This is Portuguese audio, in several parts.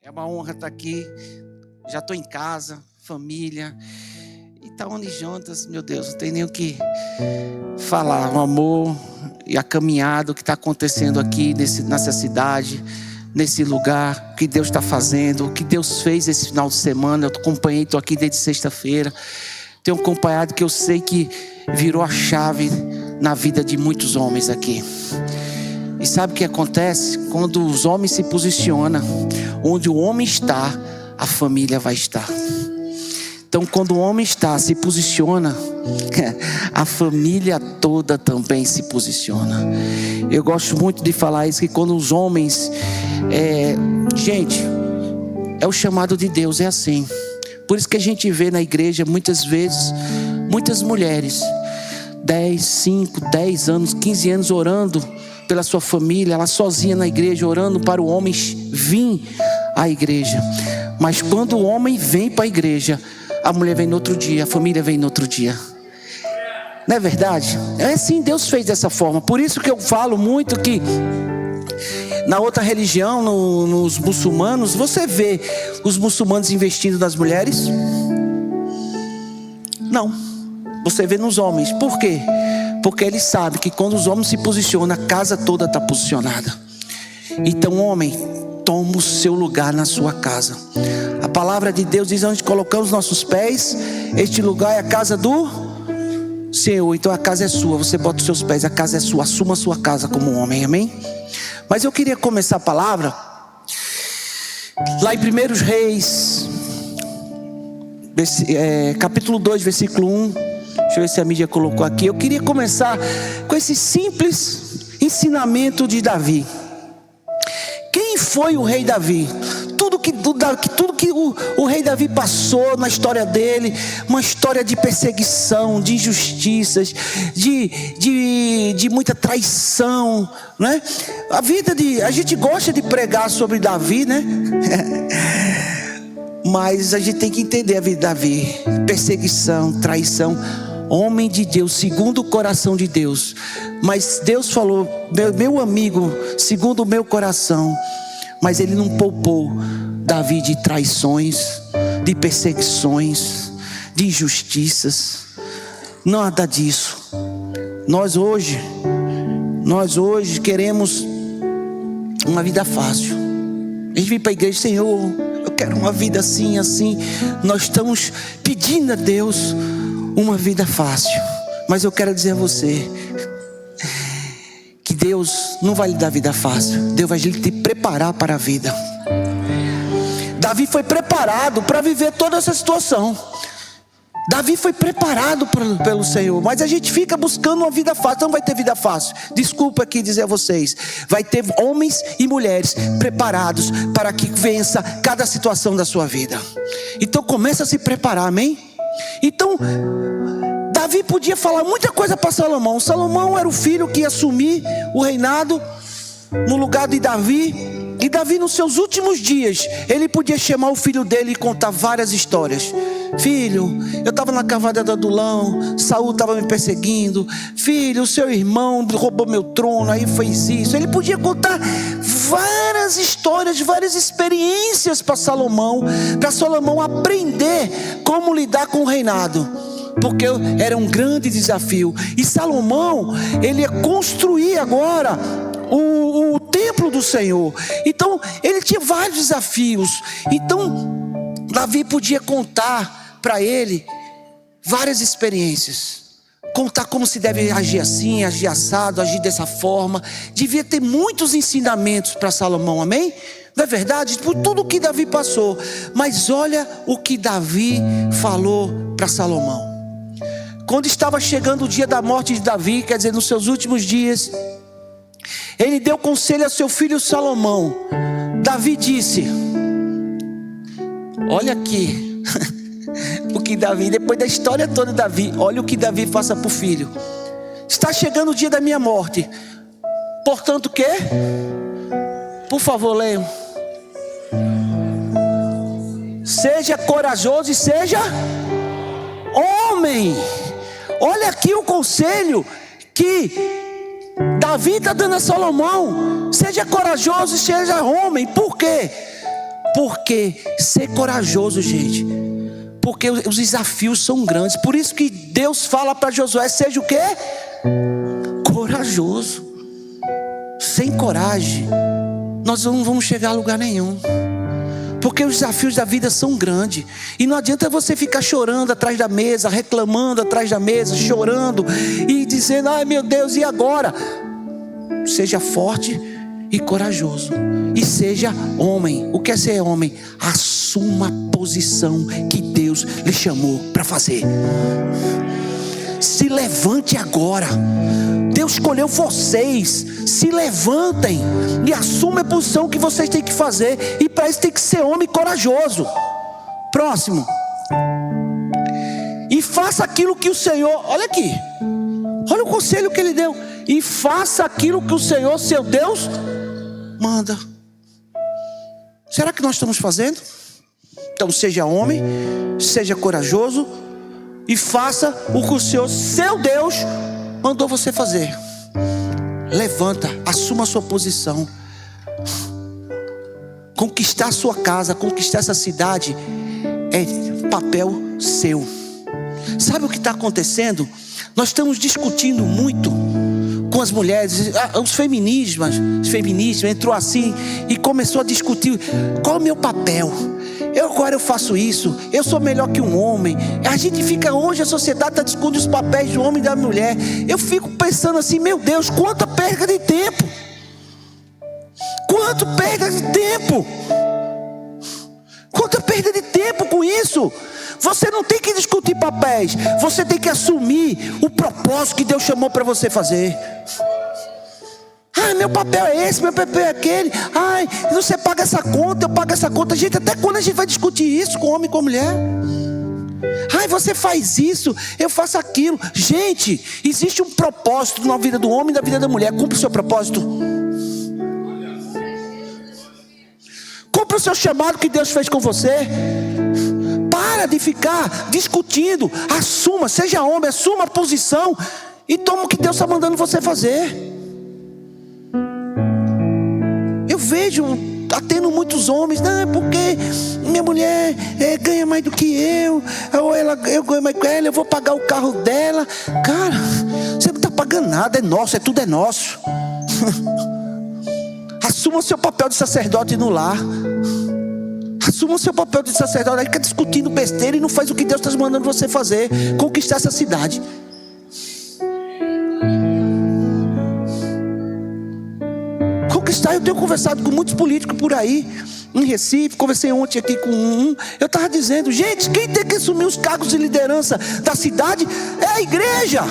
É uma honra estar aqui. Já estou em casa, família. E tá onde juntas, meu Deus, não tem nem o que falar. O amor e a caminhada que está acontecendo aqui nessa cidade, nesse lugar, o que Deus está fazendo, o que Deus fez esse final de semana. Eu acompanhei, estou aqui desde sexta-feira. Tenho acompanhado que eu sei que virou a chave na vida de muitos homens aqui. E sabe o que acontece? Quando os homens se posicionam, onde o homem está, a família vai estar. Então, quando o homem se posiciona, a família toda também se posiciona. Eu gosto muito de falar isso, que quando os homens... gente, é o chamado de Deus, é assim. Por isso que a gente vê na igreja, muitas vezes, muitas mulheres, 10, 5, 10 anos, 15 anos orando pela sua família, ela sozinha na igreja, orando para o homem vir à igreja. Mas quando o homem vem para a igreja, a mulher vem no outro dia, a família vem no outro dia. Não é verdade? É assim, Deus fez dessa forma. Por isso que eu falo muito que na outra religião, nos muçulmanos, você vê os muçulmanos investindo nas mulheres? Não. Você vê nos homens. Por quê? Porque eles sabem que quando os homens se posicionam, a casa toda está posicionada. Então, homem, toma o seu lugar na sua casa. A palavra de Deus diz: onde colocamos nossos pés, este lugar é a casa do Senhor. Então a casa é sua, você bota os seus pés, a casa é sua. Assuma a sua casa como um homem, amém? Mas eu queria começar a palavra lá em 1 Reis, capítulo 2, versículo 1. Deixa eu ver se a mídia colocou aqui. Eu queria começar com esse simples ensinamento de Davi. Quem foi o rei Davi? Tudo que o rei Davi passou na história dele, uma história de perseguição, de injustiças, de muita traição, né? A gente gosta de pregar sobre Davi, né? Mas a gente tem que entender a vida de Davi: perseguição, traição, homem de Deus, segundo o coração de Deus. Mas Deus falou: meu amigo, segundo o meu coração. Mas ele não poupou Davi de traições, de perseguições, de injustiças. Nada disso. Nós hoje queremos uma vida fácil. A gente vem para a igreja: Senhor, eu quero uma vida assim, assim. Nós estamos pedindo a Deus uma vida fácil. Mas eu quero dizer a você que Deus não vai lhe dar vida fácil. Deus vai te preparar para a vida. Davi foi preparado para viver toda essa situação. Davi foi preparado pelo Senhor. Mas a gente fica buscando uma vida fácil. Não vai ter vida fácil. Desculpa aqui dizer a vocês. Vai ter homens e mulheres preparados para que vença cada situação da sua vida. Então começa a se preparar, amém? Então Davi podia falar muita coisa para Salomão. Salomão era o filho que ia assumir o reinado no lugar de Davi. E Davi, nos seus últimos dias, ele podia chamar o filho dele e contar várias histórias. Filho, eu estava na cavada do Adulão, Saul estava me perseguindo. Filho, o seu irmão roubou meu trono, aí fez isso. Ele podia contar várias histórias, várias experiências para Salomão aprender como lidar com o reinado. Porque era um grande desafio. E Salomão, ele ia construir agora o templo do Senhor. Então ele tinha vários desafios. Então Davi podia contar para ele várias experiências, contar como se deve agir assim, agir assado, agir dessa forma. Devia ter muitos ensinamentos para Salomão, amém? Não é verdade? Por tudo que Davi passou. Mas olha o que Davi falou para Salomão. Quando estava chegando o dia da morte de Davi, quer dizer, nos seus últimos dias, ele deu conselho a seu filho Salomão. Davi disse: olha aqui o que Davi, depois da história toda de Davi, olha o que Davi faça para o filho. Está chegando o dia da minha morte. Portanto, o quê? Por favor, leiam. Seja corajoso e seja homem. Olha aqui o conselho que Davi está dando a Salomão: seja corajoso e seja homem. Por quê? Porque ser corajoso, gente, porque os desafios são grandes. Por isso que Deus fala para Josué: seja o quê? Corajoso. Sem coragem nós não vamos chegar a lugar nenhum, porque os desafios da vida são grandes. E não adianta você ficar chorando atrás da mesa, reclamando atrás da mesa, chorando e dizendo: ai meu Deus, e agora? Seja forte e corajoso, e seja homem. O que é ser homem? Assuma a posição que Deus lhe chamou para fazer. Se levante agora. Deus escolheu vocês. Se levantem e assumam a posição que vocês têm que fazer. E para isso tem que ser homem corajoso. Próximo. E faça aquilo que o Senhor, olha aqui, olha o conselho que ele deu. E faça aquilo que o Senhor, seu Deus, manda. Será que nós estamos fazendo? Então seja homem, seja corajoso e faça o que o Senhor, seu Deus, mandou você fazer. Levanta, assuma a sua posição. Conquistar a sua casa, conquistar essa cidade é papel seu. Sabe o que está acontecendo? Nós estamos discutindo muito com as mulheres. Os feminismos entrou assim e começou a discutir: qual é o meu papel? Agora eu faço isso, eu sou melhor que um homem. A gente fica, hoje a sociedade está discutindo os papéis do homem e da mulher. Eu fico pensando assim: meu Deus, quanta perda de tempo! Quanto perda de tempo! Quanta perda de tempo com isso! Você não tem que discutir papéis, você tem que assumir o propósito que Deus chamou para você fazer. Ah, meu papel é esse, meu papel é aquele. Ai, você paga essa conta, eu pago essa conta. Gente, até quando a gente vai discutir isso com homem e com mulher? Ai, você faz isso, eu faço aquilo. Gente, existe um propósito na vida do homem e na vida da mulher. Cumpre o seu propósito. Cumpre o seu chamado que Deus fez com você. Para de ficar discutindo. Assuma, seja homem, assuma a posição e toma o que Deus está mandando você fazer. Eu vejo, está tendo muitos homens: não, é porque minha mulher ganha mais do que eu, ou eu ganho mais que ela, eu vou pagar o carro dela. Cara, você não está pagando nada, é nosso, tudo é nosso. Assuma o seu papel de sacerdote no lar. Assuma o seu papel de sacerdote. Aí fica discutindo besteira e não faz o que Deus está mandando você fazer: conquistar essa cidade. Conquistar. Eu tenho conversado com muitos políticos por aí, em Recife. Conversei ontem aqui com um. Eu estava dizendo: gente, quem tem que assumir os cargos de liderança da cidade é a igreja.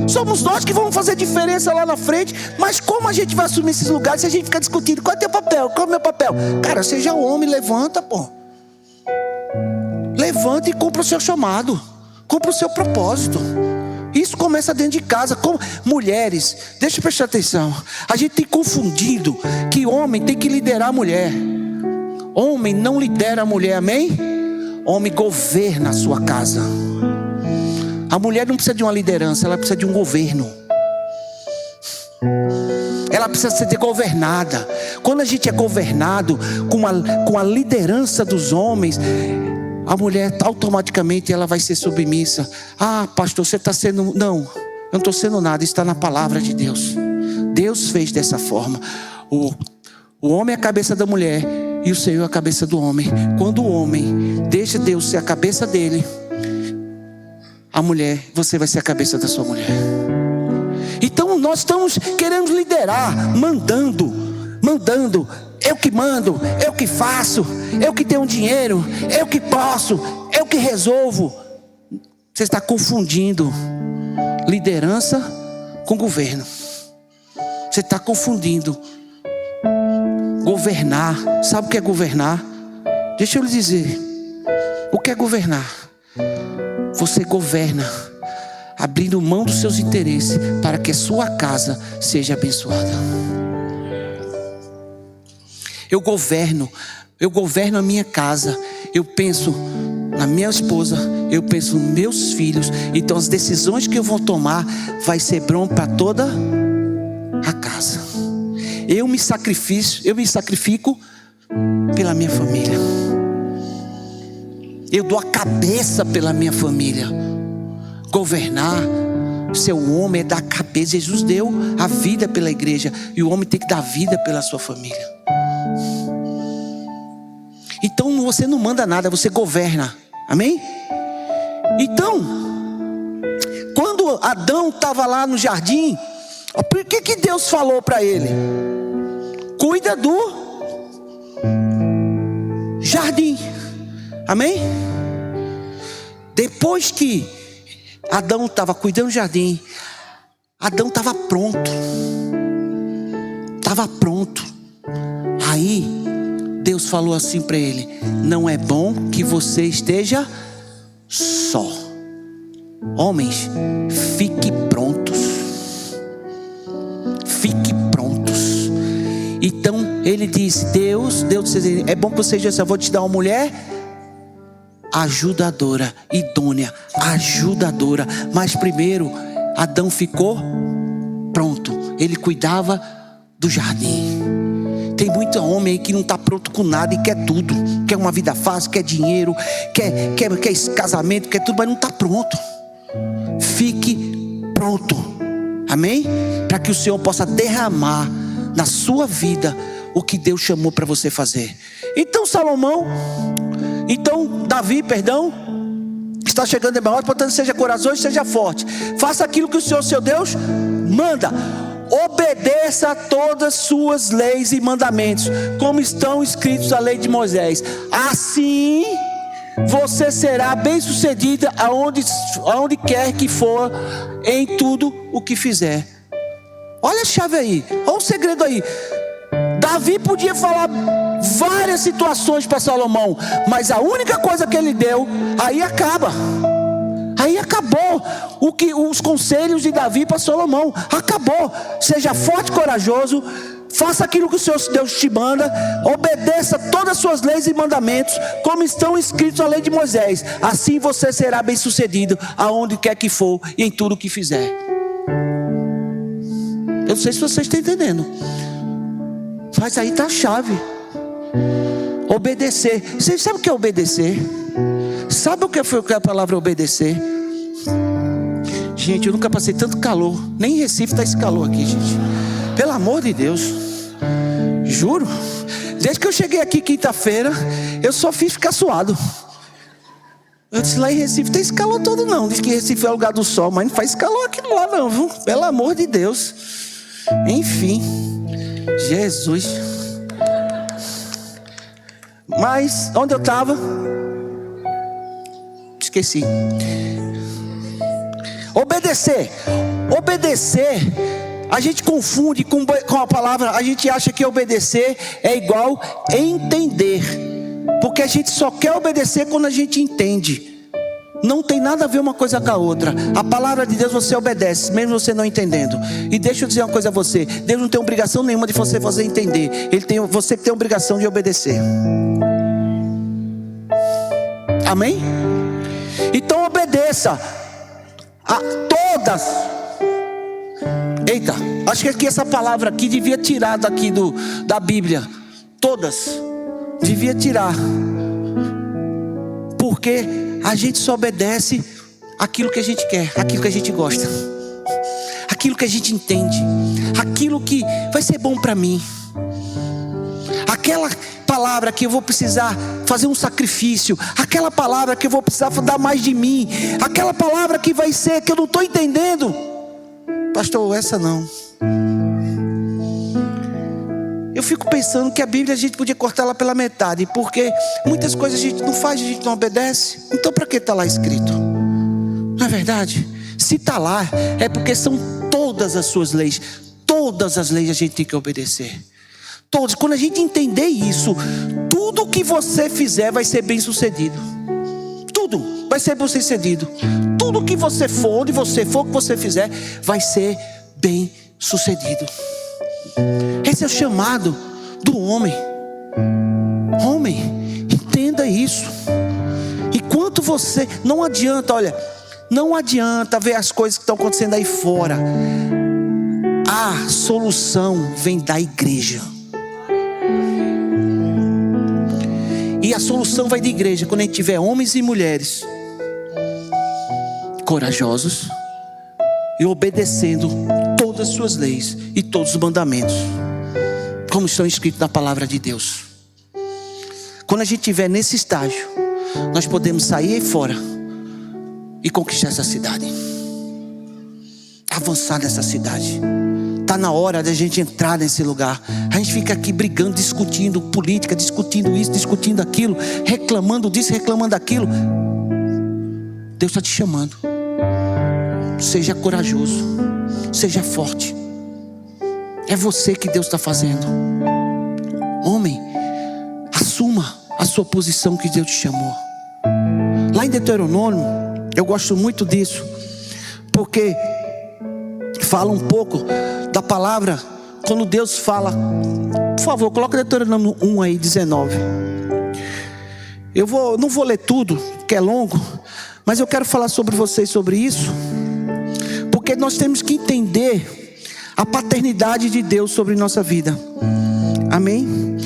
Somos nós que vamos fazer diferença lá na frente. Mas como a gente vai assumir esses lugares se a gente fica discutindo: qual é o teu papel? Qual é o meu papel? Cara, seja homem, levanta, pô. Levanta e cumpra o seu chamado, cumpra o seu propósito. Isso começa dentro de casa. Mulheres, deixa eu prestar atenção. A gente tem confundido que homem tem que liderar a mulher. Homem não lidera a mulher, amém? Homem governa a sua casa. A mulher não precisa de uma liderança, ela precisa de um governo. Ela precisa ser governada. Quando a gente é governado com a liderança dos homens, a mulher automaticamente ela vai ser submissa. Ah, pastor, você está sendo... Não, eu não estou sendo nada. Isso está na palavra de Deus. Deus fez dessa forma. O homem é a cabeça da mulher e o Senhor é a cabeça do homem. Quando o homem deixa Deus ser a cabeça dele, a mulher, você vai ser a cabeça da sua mulher. Então nós estamos querendo liderar, mandando. Eu que mando, eu que faço, eu que tenho dinheiro, eu que posso, eu que resolvo. Você está confundindo liderança com governo. Você está confundindo governar. Sabe o que é governar? Deixa eu lhe dizer. O que é governar? Você governa abrindo mão dos seus interesses para que a sua casa seja abençoada. Eu governo a minha casa. Eu penso na minha esposa, eu penso nos meus filhos. Então as decisões que eu vou tomar vai ser bom para toda a casa. eu me sacrifico pela minha família. Eu dou a cabeça pela minha família. Governar, ser um homem é dar a cabeça. Jesus deu a vida pela igreja, e o homem tem que dar vida pela sua família. Então você não manda nada, você governa. Amém? Então, quando Adão estava lá no jardim, por que Deus falou para ele? Cuida do jardim. Amém? Depois que Adão estava cuidando do jardim, Adão estava pronto. Estava pronto. Aí Deus falou assim para ele: não é bom que você esteja só. Homens, fique prontos. Fique prontos. Então ele disse: Deus disse, é bom que você seja só. Vou te dar uma mulher ajudadora, idônea, ajudadora. Mas primeiro Adão ficou pronto. Ele cuidava do jardim. Tem muito homem aí que não está pronto com nada e quer tudo. Quer uma vida fácil, quer dinheiro, quer esse casamento, quer tudo, mas não está pronto. Fique pronto. Amém? Para que o Senhor possa derramar na sua vida o que Deus chamou para você fazer. Então Davi, está chegando em maior, portanto seja corajoso e seja forte. Faça aquilo que o Senhor, seu Deus, manda. Obedeça a todas as suas leis e mandamentos, como estão escritos na lei de Moisés. Assim você será bem sucedida aonde quer que for, em tudo o que fizer. Olha a chave aí, olha o segredo aí. Davi podia falar várias situações para Salomão, mas a única coisa que ele deu, aí acaba. Aí acabou os conselhos de Davi para Salomão. Acabou. Seja forte e corajoso. Faça aquilo que o Senhor Deus te manda. Obedeça todas as suas leis e mandamentos, como estão escritos na lei de Moisés. Assim você será bem sucedido aonde quer que for e em tudo o que fizer. Eu não sei se vocês estão entendendo, mas aí está a chave. Obedecer. Você sabe o que é obedecer? Sabe o que foi a palavra obedecer? Gente, eu nunca passei tanto calor. Nem em Recife está esse calor aqui, gente. Pelo amor de Deus. Juro. Desde que eu cheguei aqui quinta-feira, eu só fiz ficar suado. Eu disse: lá em Recife tem esse calor todo não. Diz que Recife é o lugar do sol, mas não faz calor aqui lá não, viu? Pelo amor de Deus. Enfim. Jesus. Mas onde eu estava? Esqueci. Obedecer. A gente confunde com a palavra. A gente acha que obedecer é igual entender, porque a gente só quer obedecer quando a gente entende. Não tem nada a ver uma coisa com a outra. A palavra de Deus você obedece, mesmo você não entendendo. E deixa eu dizer uma coisa a você: Deus não tem obrigação nenhuma de você fazer entender. Você que tem a obrigação de obedecer. Amém? Então obedeça a todas. Eita, acho que aqui essa palavra aqui devia tirar daqui da Bíblia. Todas. Devia tirar. Porque a gente só obedece aquilo que a gente quer, aquilo que a gente gosta, aquilo que a gente entende, aquilo que vai ser bom para mim. Aquela palavra que eu vou precisar fazer um sacrifício, aquela palavra que eu vou precisar dar mais de mim, aquela palavra que vai ser que eu não estou entendendo. Pastor, essa não. Eu fico pensando que a Bíblia a gente podia cortar ela pela metade, porque muitas coisas a gente não faz, a gente não obedece. Então para que está lá escrito? Não é verdade? Se está lá, é porque são todas as suas leis. Todas as leis a gente tem que obedecer. Todos. Quando a gente entender isso, tudo que você fizer vai ser bem sucedido. Tudo vai ser bem sucedido. Tudo que você for, onde você for, o que você fizer, vai ser bem sucedido. Esse é o chamado do homem. Homem, entenda isso. Enquanto você, não adianta ver as coisas que estão acontecendo aí fora. A solução vem da igreja. E a solução vai da igreja quando a gente tiver homens e mulheres corajosos e obedecendo todas as suas leis e todos os mandamentos, como estão escritos na palavra de Deus. Quando a gente estiver nesse estágio, nós podemos sair aí fora e conquistar essa cidade, avançar nessa cidade. Está na hora da gente entrar nesse lugar. A gente fica aqui brigando, discutindo política, discutindo isso, discutindo aquilo, reclamando disso, reclamando daquilo. Deus está te chamando. Seja corajoso, seja forte. É você que Deus está fazendo. Homem, assuma a sua posição que Deus te chamou. Lá em Deuteronômio, eu gosto muito disso, porque fala um pouco da palavra, quando Deus fala. Por favor, coloca Deuteronômio 1 aí, 19. Não vou ler tudo, que é longo, mas eu quero falar sobre vocês sobre isso, porque nós temos que entender a paternidade de Deus sobre nossa vida. Amém?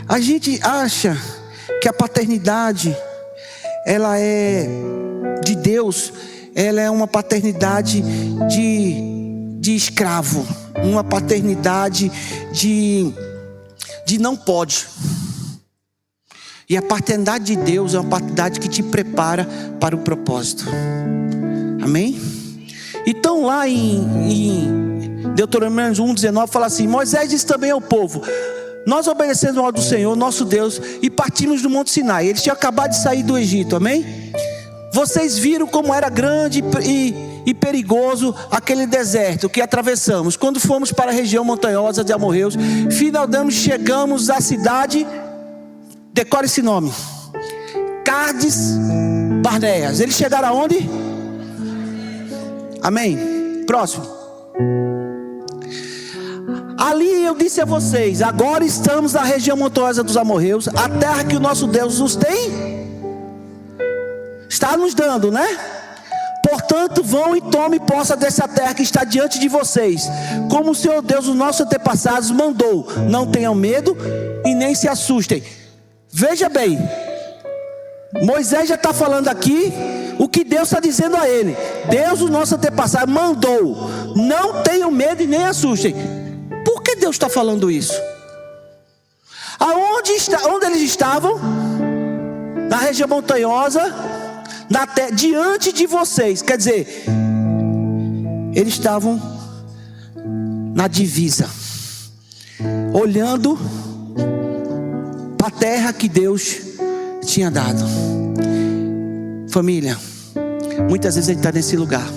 A gente acha que a paternidade, ela é de Deus, ela é uma paternidade de escravo, uma paternidade de não pode. E a paternidade de Deus é uma paternidade que te prepara para o propósito. Amém? Então lá em Deuteronômio 1:19 fala assim: Moisés disse também ao povo: nós obedecemos a ordem do Senhor, nosso Deus, e partimos do Monte Sinai. Eles tinham acabado de sair do Egito, amém? Vocês viram como era grande e perigoso aquele deserto que atravessamos. Quando fomos para a região montanhosa de amorreus, finalmente chegamos à cidade, decore esse nome, Cades Barneas. Eles chegaram aonde? Amém? Próximo. Ali eu disse a vocês: agora estamos na região montanhosa dos amorreus, a terra que o nosso Deus nos tem, está nos dando, né? Portanto, vão e tome posse dessa terra que está diante de vocês, como o Senhor Deus, os nossos antepassados, mandou. Não tenham medo e nem se assustem. Veja bem, Moisés já está falando aqui o que Deus está dizendo a ele. Deus, os nossos antepassados, mandou: não tenham medo e nem assustem. Por que Deus está falando isso? Onde eles estavam? Na região montanhosa, diante de vocês. Quer dizer, eles estavam na divisa, olhando para a terra que Deus tinha dado. Família, muitas vezes a gente está nesse lugar,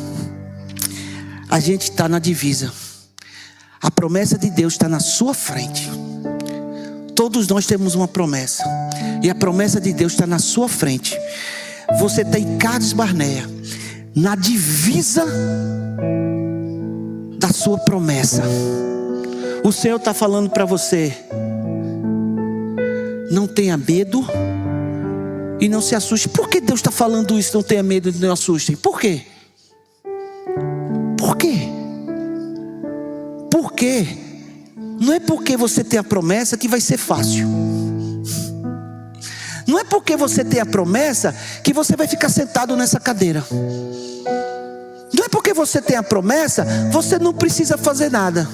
a gente está na divisa. A promessa de Deus está na sua frente. Todos nós temos uma promessa, e a promessa de Deus está na sua frente. Você está em Cades Barnea, na divisa da sua promessa. O Senhor está falando para você: não tenha medo e não se assuste. Por que Deus está falando isso? Não tenha medo e não se assustem. Por quê? Por quê? Por quê? Não é porque você tem a promessa que vai ser fácil. Não é porque você tem a promessa que você vai ficar sentado nessa cadeira. Não é porque você tem a promessa, você não precisa fazer nada.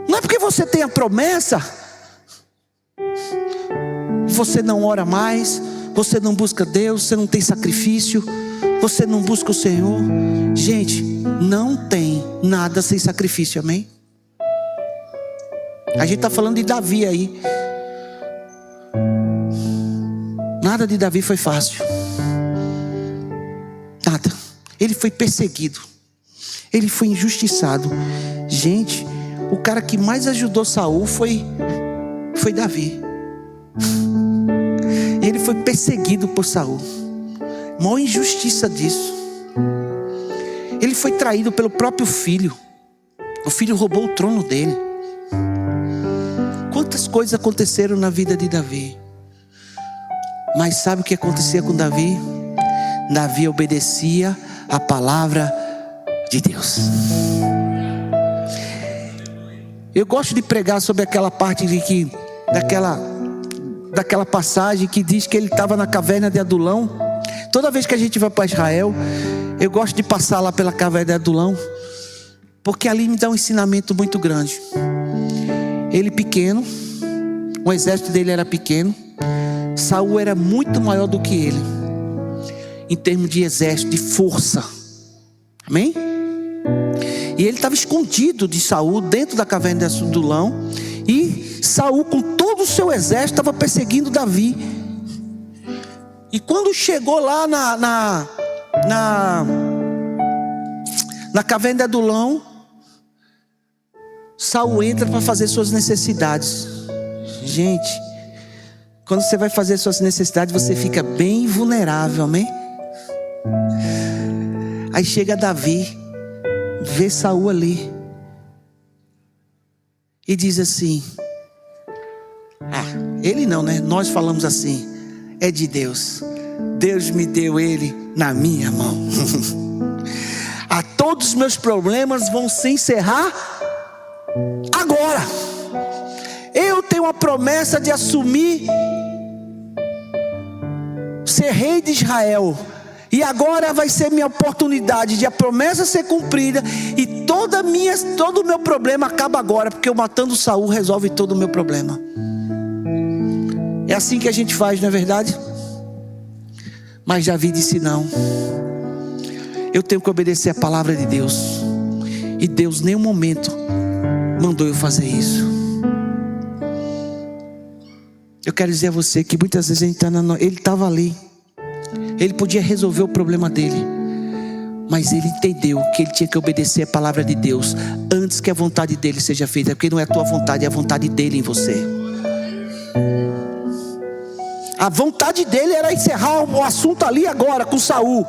Não é porque você tem a promessa, você não ora mais, você não busca Deus, você não tem sacrifício, você não busca o Senhor. Gente, não tem nada sem sacrifício, amém? A gente está falando de Davi aí. Nada de Davi foi fácil. Nada. Ele foi perseguido, ele foi injustiçado. Gente, o cara que mais ajudou Saul foi Davi. Ele foi perseguido por Saul. Maior injustiça disso. Ele foi traído pelo próprio filho. O filho roubou o trono dele. Quantas coisas aconteceram na vida de Davi. Mas sabe o que acontecia com Davi? Davi obedecia a palavra de Deus. Eu gosto de pregar sobre aquela parte de que daquela passagem que diz que ele estava na caverna de Adulão. Toda vez que a gente vai para Israel, eu gosto de passar lá pela caverna de Adulão, porque ali me dá um ensinamento muito grande. Ele pequeno, o exército dele era pequeno, Saul era muito maior do que ele, em termos de exército, de força. Amém? E ele estava escondido de Saul dentro da caverna de Adulão. E Saul, com todo o seu exército, estava perseguindo Davi. E quando chegou lá na caverna de Adulão, Saul entra para fazer suas necessidades. Gente, quando você vai fazer suas necessidades, você fica bem vulnerável, amém? Aí chega Davi, vê Saul ali e diz assim: ele não, né? Nós falamos assim: é de Deus. Deus me deu ele na minha mão. Todos os meus problemas vão se encerrar agora. Eu tenho a promessa de assumir ser rei de Israel. E agora vai ser minha oportunidade de a promessa ser cumprida. E todo o meu problema acaba agora, porque eu matando Saul resolve todo o meu problema. É assim que a gente faz, não é verdade? Mas Davi disse não. Eu tenho que obedecer a palavra de Deus. E Deus em nenhum momento mandou eu fazer isso. Eu quero dizer a você que muitas vezes ele estava ali. Ele podia resolver o problema dele, mas ele entendeu que ele tinha que obedecer a palavra de Deus antes que a vontade dele seja feita. Porque não é a tua vontade, é a vontade dele em você. A vontade dele era encerrar o assunto ali agora com Saul,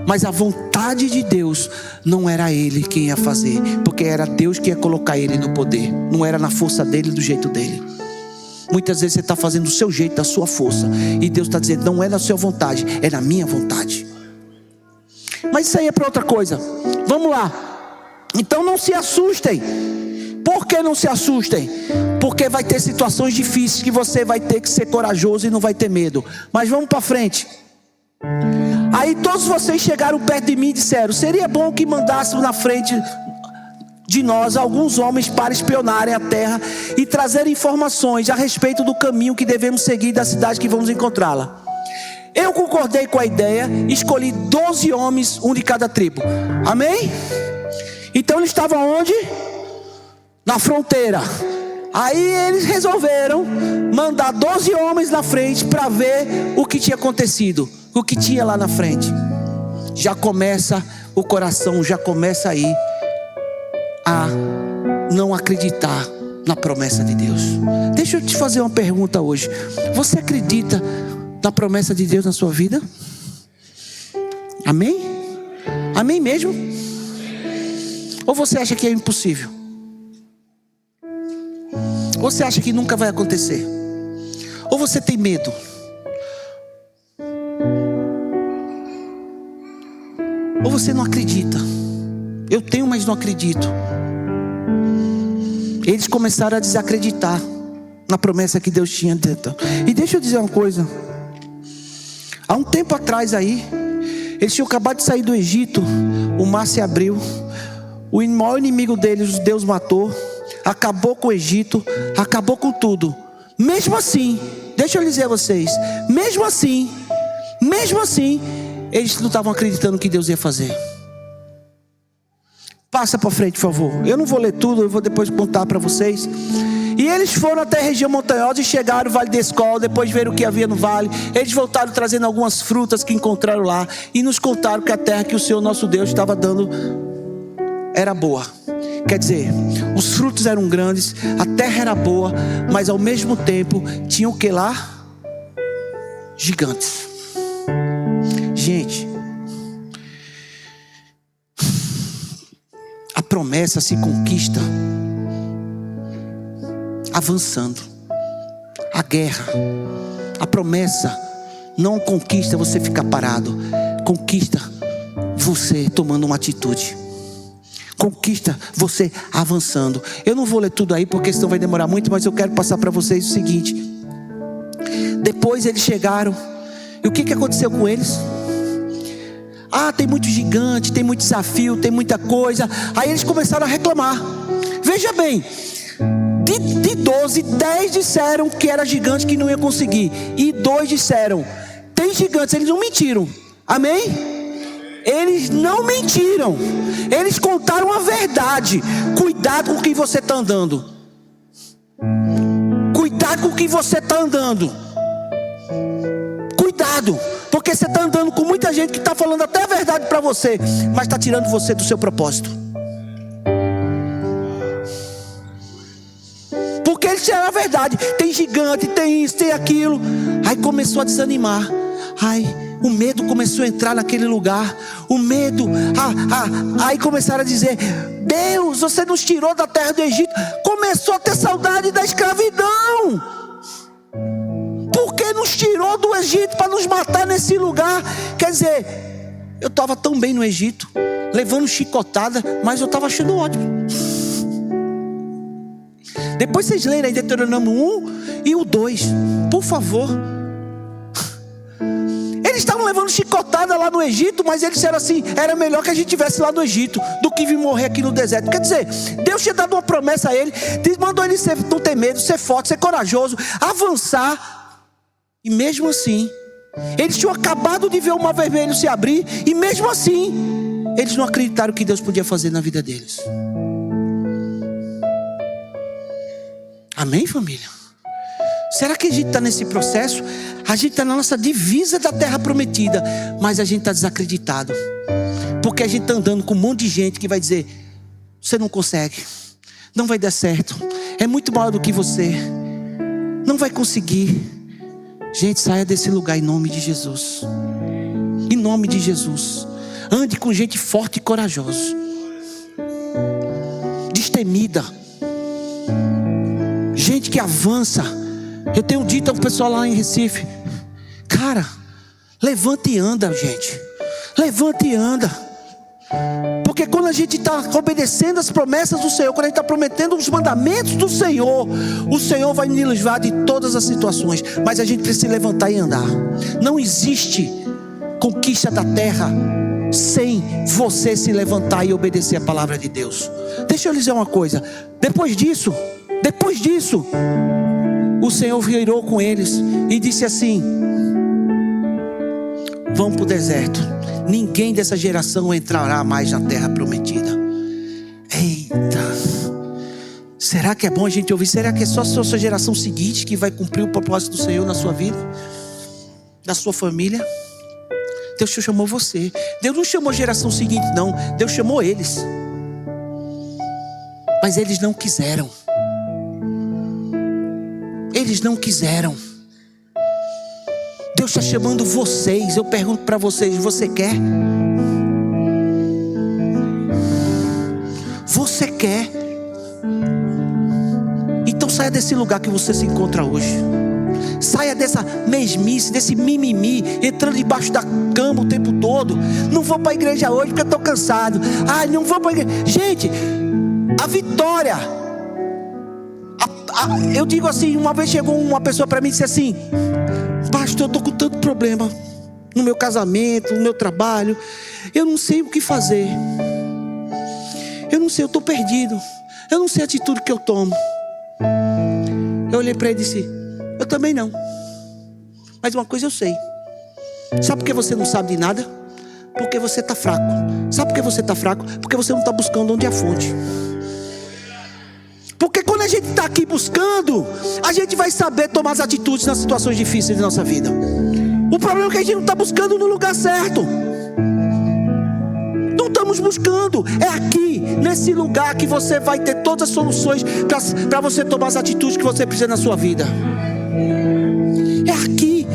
mas a vontade de Deus não era ele quem ia fazer, porque era Deus que ia colocar ele no poder. Não era na força dele, do jeito dele. Muitas vezes você está fazendo do seu jeito, da sua força, e Deus está dizendo: não é na sua vontade, é na minha vontade. Mas isso aí é para outra coisa. Vamos lá. Então não se assustem. Por que não se assustem? Porque vai ter situações difíceis que você vai ter que ser corajoso e não vai ter medo. Mas vamos para frente. Aí todos vocês chegaram perto de mim e disseram: seria bom que mandássemos na frente de nós alguns homens para espionarem a terra e trazerem informações a respeito do caminho que devemos seguir da cidade que vamos encontrá-la. Eu concordei com a ideia, escolhi 12 homens, um de cada tribo. Amém? Então eles estavam onde? Na fronteira. Aí eles resolveram mandar 12 homens na frente para ver o que tinha acontecido, o que tinha lá na frente. Já começa o coração, já começa aí a não acreditar na promessa de Deus. Deixa eu te fazer uma pergunta hoje. Você acredita na promessa de Deus na sua vida? Amém? Amém mesmo? Ou você acha que é impossível? Ou você acha que nunca vai acontecer? Ou você tem medo? Ou você não acredita? Eu tenho, mas não acredito. Eles começaram a desacreditar na promessa que Deus tinha dito. E deixa eu dizer uma coisa. Há um tempo atrás aí, eles tinham acabado de sair do Egito. O mar se abriu. O maior inimigo deles, Deus matou. Acabou com o Egito. Acabou com tudo. Mesmo assim, deixa eu dizer a vocês, mesmo assim, eles não estavam acreditando que Deus ia fazer. Passa para frente, por favor. Eu não vou ler tudo, eu vou depois contar para vocês. E eles foram até a região montanhosa e chegaram no Vale de Escol. Depois viram o que havia no vale. Eles voltaram trazendo algumas frutas que encontraram lá. E nos contaram que a terra que o Senhor nosso Deus estava dando era boa. Quer dizer, os frutos eram grandes, a terra era boa, mas ao mesmo tempo tinha o que lá? Gigantes. Gente, a promessa se conquista avançando. A guerra, a promessa não conquista você ficar parado, conquista você tomando uma atitude. Conquista você avançando. Eu não vou ler tudo aí porque senão vai demorar muito, mas eu quero passar para vocês o seguinte. Depois eles chegaram. E o que aconteceu com eles? Tem muito gigante, tem muito desafio, tem muita coisa. Aí eles começaram a reclamar. Veja bem, de 12, 10 disseram que era gigante, que não ia conseguir. E 2 disseram, tem gigantes. Eles não mentiram. Amém? Eles não mentiram. Eles contaram a verdade. Cuidado com quem você está andando. Cuidado com quem você está andando. Cuidado. Porque você está andando com muita gente que está falando até a verdade para você, mas está tirando você do seu propósito. Porque eles disseram a verdade. Tem gigante, tem isso, tem aquilo. Aí começou a desanimar. O medo começou a entrar naquele lugar. O medo. Aí começaram a dizer: Deus, você nos tirou da terra do Egito. Começou a ter saudade da escravidão. Porque nos tirou do Egito para nos matar nesse lugar. Quer dizer, eu estava tão bem no Egito, levando chicotada, mas eu estava achando ótimo. Depois vocês leem aí Deuteronômio 1 e o 2, por favor. Eles estavam levando chicotada lá no Egito, mas eles disseram assim: era melhor que a gente estivesse lá no Egito do que vir morrer aqui no deserto. Quer dizer, Deus tinha dado uma promessa a ele, mandou ele não ter medo, ser forte, ser corajoso, avançar. E mesmo assim, eles tinham acabado de ver o mar vermelho se abrir, e mesmo assim, eles não acreditaram que Deus podia fazer na vida deles. Amém, família? Será que a gente está nesse processo? A gente está na nossa divisa da terra prometida, mas a gente está desacreditado, porque a gente está andando com um monte de gente que vai dizer: você não consegue, não vai dar certo, é muito maior do que você, não vai conseguir. Gente, saia desse lugar em nome de Jesus. Em nome de Jesus. Ande com gente forte e corajosa, destemida, gente que avança. Eu tenho dito ao pessoal lá em Recife: cara, levanta e anda, gente. Levanta e anda. Porque quando a gente está obedecendo as promessas do Senhor, quando a gente está prometendo os mandamentos do Senhor, o Senhor vai nos livrar de todas as situações. Mas a gente precisa levantar e andar. Não existe conquista da terra sem você se levantar e obedecer a palavra de Deus. Deixa eu lhe dizer uma coisa. Depois disso, o Senhor virou com eles e disse assim: vão para o deserto. Ninguém dessa geração entrará mais na terra prometida. Eita, será que é bom a gente ouvir? Será que é só a sua geração seguinte que vai cumprir o propósito do Senhor na sua vida, na sua família? Deus chamou você. Deus não chamou a geração seguinte, não. Deus chamou eles, mas eles não quiseram. Eles não quiseram. Deus está chamando vocês. Eu pergunto para vocês: você quer? Você quer? Então saia desse lugar que você se encontra hoje. Saia dessa mesmice, desse mimimi, entrando debaixo da cama o tempo todo. Não vou para a igreja hoje porque eu estou cansado. Não vou para a igreja. Gente, a vitória. Eu digo assim, uma vez chegou uma pessoa para mim e disse assim: pastor, eu estou com tanto problema no meu casamento, no meu trabalho, eu não sei o que fazer. Eu não sei, eu estou perdido. Eu não sei a atitude que eu tomo. Eu olhei para ele e disse: eu também não. Mas uma coisa eu sei. Sabe por que você não sabe de nada? Porque você está fraco. Sabe por que você está fraco? Porque você não está buscando onde é a fonte. Porque quando a gente está aqui buscando, a gente vai saber tomar as atitudes nas situações difíceis da nossa vida. O problema é que a gente não está buscando no lugar certo. Não estamos buscando. É aqui, nesse lugar, que você vai ter todas as soluções para você tomar as atitudes que você precisa na sua vida. É aqui.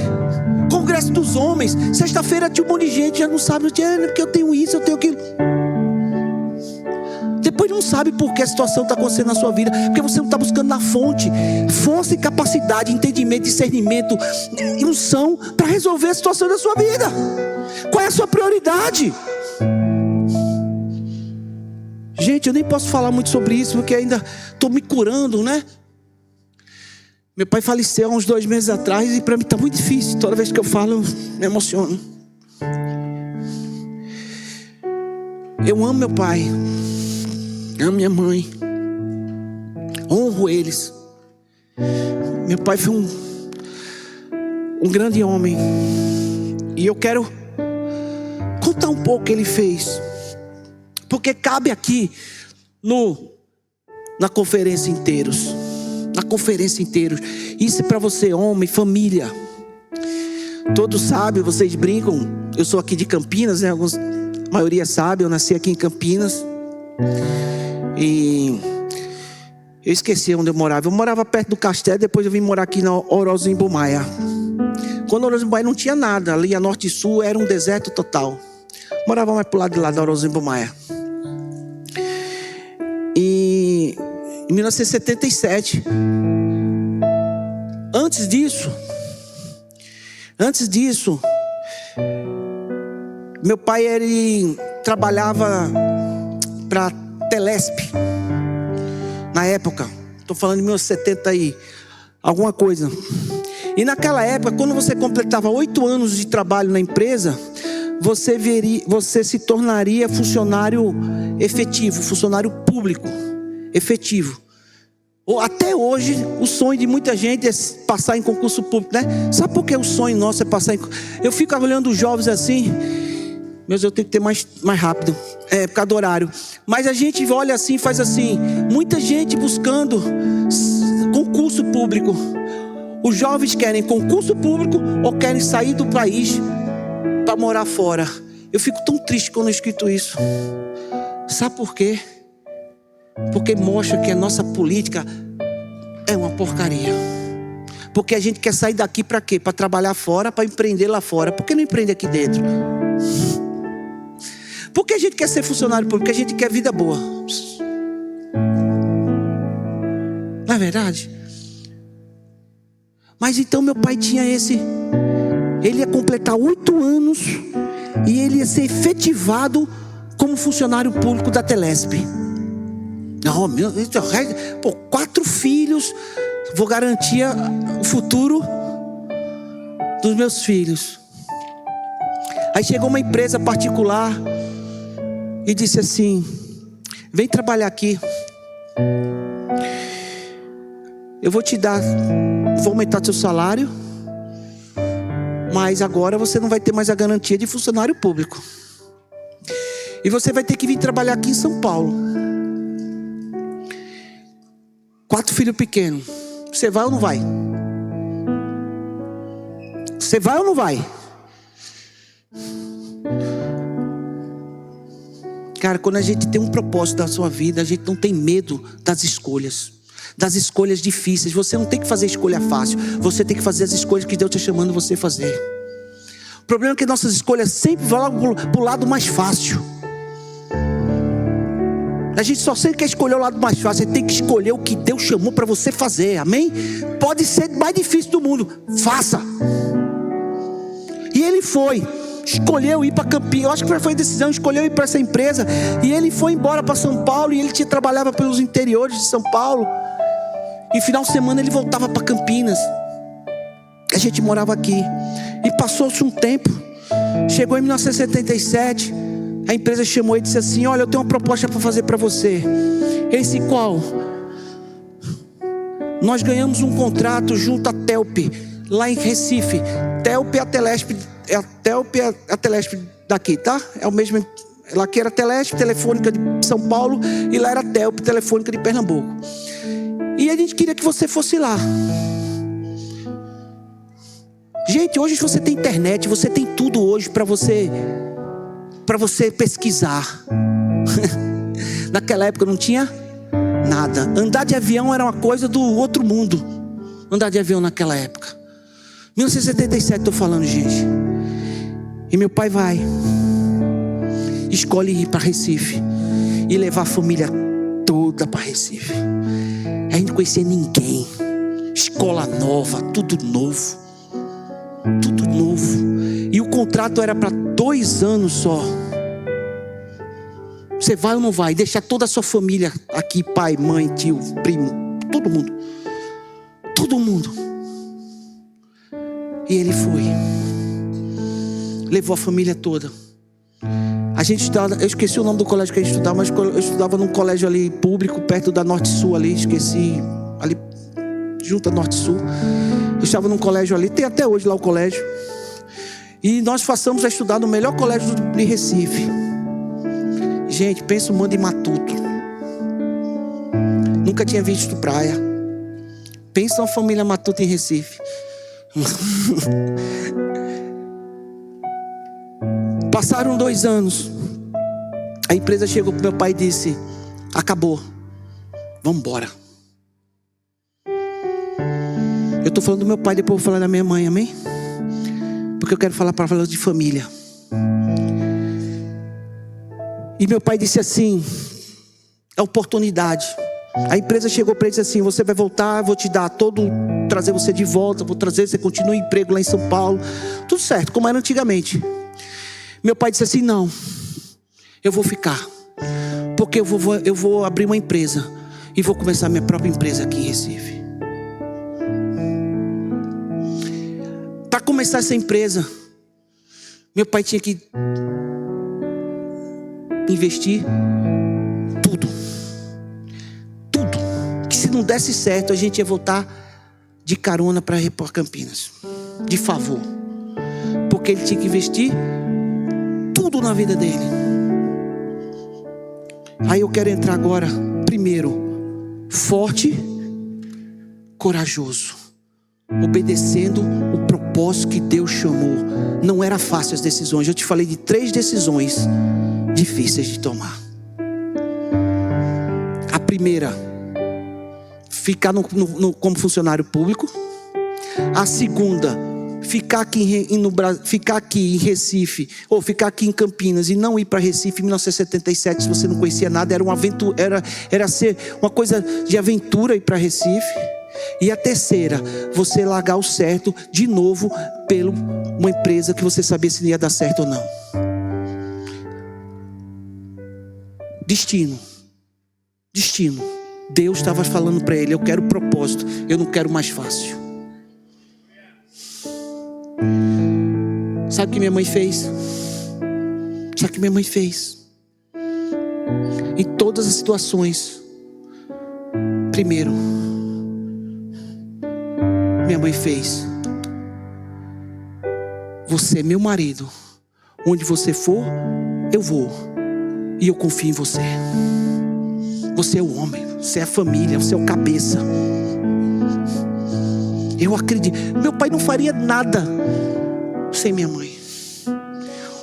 Congresso dos homens. Sexta-feira tinha um monte de gente, já não sabe, porque eu tenho isso, eu tenho aquilo. Depois não sabe por que a situação está acontecendo na sua vida, porque você não está buscando na fonte força e capacidade, entendimento, discernimento e unção para resolver a situação da sua vida. Qual é a sua prioridade? Gente, eu nem posso falar muito sobre isso, porque ainda estou me curando, né? Meu pai faleceu há uns 2 meses atrás e para mim está muito difícil. Toda vez que eu falo, eu me emociono. Eu amo meu pai, amo minha mãe, honro eles. Meu pai foi um grande homem. E eu quero contar um pouco o que ele fez, porque cabe aqui na conferência inteiros. Na conferência inteiros. Isso é para você, homem, família. Todos sabem, vocês brincam. Eu sou aqui de Campinas, né? A maioria sabe, eu nasci aqui em Campinas. E eu esqueci onde eu morava. Eu morava perto do castelo, depois eu vim morar aqui na Orozimbo-Maia. Quando Orozimbo-Maia não tinha nada, ali a norte e sul era um deserto total. Morava mais pro lado de lá da Orozimbo-Maia. E em 1977, antes disso, meu pai ele trabalhava para Telesp na época. Estou falando de 1970 e alguma coisa. E naquela época, quando você completava 8 anos de trabalho na empresa, você se tornaria funcionário efetivo, funcionário público efetivo. Até hoje, o sonho de muita gente é passar em concurso público, né? Sabe por que o sonho nosso é passar em... Eu fico olhando os jovens assim, mas eu tenho que ter mais rápido, por causa do horário. Mas a gente olha assim, faz assim, muita gente buscando concurso público. Os jovens querem concurso público ou querem sair do país para morar fora. Eu fico tão triste quando eu escuto isso. Sabe por quê? Porque mostra que a nossa política é uma porcaria. Porque a gente quer sair daqui para quê? Para trabalhar fora, para empreender lá fora. Por que não empreende aqui dentro? Por que a gente quer ser funcionário público? Porque a gente quer vida boa. Não é verdade? Mas então meu pai tinha ele ia completar 8 anos e ele ia ser efetivado como funcionário público da Telesp. Oh, meu Deus, 4 filhos, vou garantir o futuro dos meus filhos. Aí chegou uma empresa particular e disse assim: vem trabalhar aqui, eu vou aumentar seu salário, mas agora você não vai ter mais a garantia de funcionário público. E você vai ter que vir trabalhar aqui em São Paulo. 4 filhos pequenos. Você vai ou não vai? Você vai ou não vai? Cara, quando a gente tem um propósito na sua vida, a gente não tem medo das escolhas difíceis. Você não tem que fazer escolha fácil. Você tem que fazer as escolhas que Deus está chamando você a fazer. O problema é que nossas escolhas sempre vão para o lado mais fácil. A gente só sempre quer escolher o lado mais fácil. Você tem que escolher o que Deus chamou para você fazer. Amém? Pode ser mais difícil do mundo. Faça. E ele escolheu ir para Campinas. Eu acho que foi a decisão. Escolheu ir para essa empresa. E ele foi embora para São Paulo. E ele trabalhava pelos interiores de São Paulo. E final de semana ele voltava para Campinas. A gente morava aqui. E passou-se um tempo. Chegou em 1977. A empresa chamou e disse assim: olha, eu tenho uma proposta para fazer para você. Ele disse: qual? Nós ganhamos um contrato junto à Telp, lá em Recife. Telp é a Telesp, a Telesp daqui, tá? É o mesmo. Lá aqui era Telesp, Telefônica de São Paulo, e lá era Telp, Telefônica de Pernambuco. E a gente queria que você fosse lá. Gente, hoje você tem internet, você tem tudo hoje para você pesquisar. Naquela época não tinha nada. Andar de avião era uma coisa do outro mundo. Andar de avião naquela época. 1977 estou falando, gente. E meu pai escolhe ir para Recife e levar a família toda para Recife. A gente não conhecia ninguém. Escola nova, tudo novo. Tudo novo. E o contrato era para 2 anos só. Você vai ou não vai? Deixar toda a sua família aqui, pai, mãe, tio, primo, todo mundo. Todo mundo. E ele foi. Levou a família toda. A gente estudava, eu esqueci o nome do colégio que a gente estudava, mas eu estudava num colégio ali público, perto da Norte Sul ali, esqueci, ali, junto à Norte Sul. Eu estava num colégio ali, tem até hoje lá o colégio. E nós passamos a estudar no melhor colégio de Recife. Gente, pensa o Manda e Matuto. Nunca tinha visto praia. Pensa uma família Matuto em Recife. Passaram 2 anos. A empresa chegou pro meu pai e disse: acabou, vamos embora. Eu estou falando do meu pai, depois eu vou falar da minha mãe, amém? Porque eu quero falar palavras de família. E meu pai disse assim: é oportunidade. A empresa chegou para ele e disse assim: você vai voltar, vou te dar trazer você de volta, vou trazer, você continua em emprego lá em São Paulo. Tudo certo, como era antigamente. Meu pai disse assim: não, eu vou ficar, porque eu vou abrir uma empresa e vou começar minha própria empresa aqui em Recife. Para começar essa empresa, meu pai tinha que investir tudo, que se não desse certo a gente ia voltar de carona para Campinas, de favor, porque ele tinha que investir tudo na vida dele. Aí eu quero entrar agora, primeiro, forte, corajoso, obedecendo o propósito que Deus chamou. Não era fácil as decisões. Eu te falei de 3 decisões difíceis de tomar. A primeira, ficar como funcionário público. A segunda, ficar aqui em Recife, ou ficar aqui em Campinas e não ir para Recife em 1977, se você não conhecia nada, era uma aventura, era ser uma coisa de aventura ir para Recife. E a terceira, você largar o certo de novo pela uma empresa que você sabia se ia dar certo ou não. Destino. Deus estava falando para ele: eu quero propósito, eu não quero mais fácil. Sabe o que minha mãe fez? Em todas as situações, primeiro, minha mãe fez: você é meu marido, onde você for, eu vou, e eu confio em você. Você é o homem, você é a família, você é o cabeça. Eu acredito. Meu pai não faria nada sem minha mãe.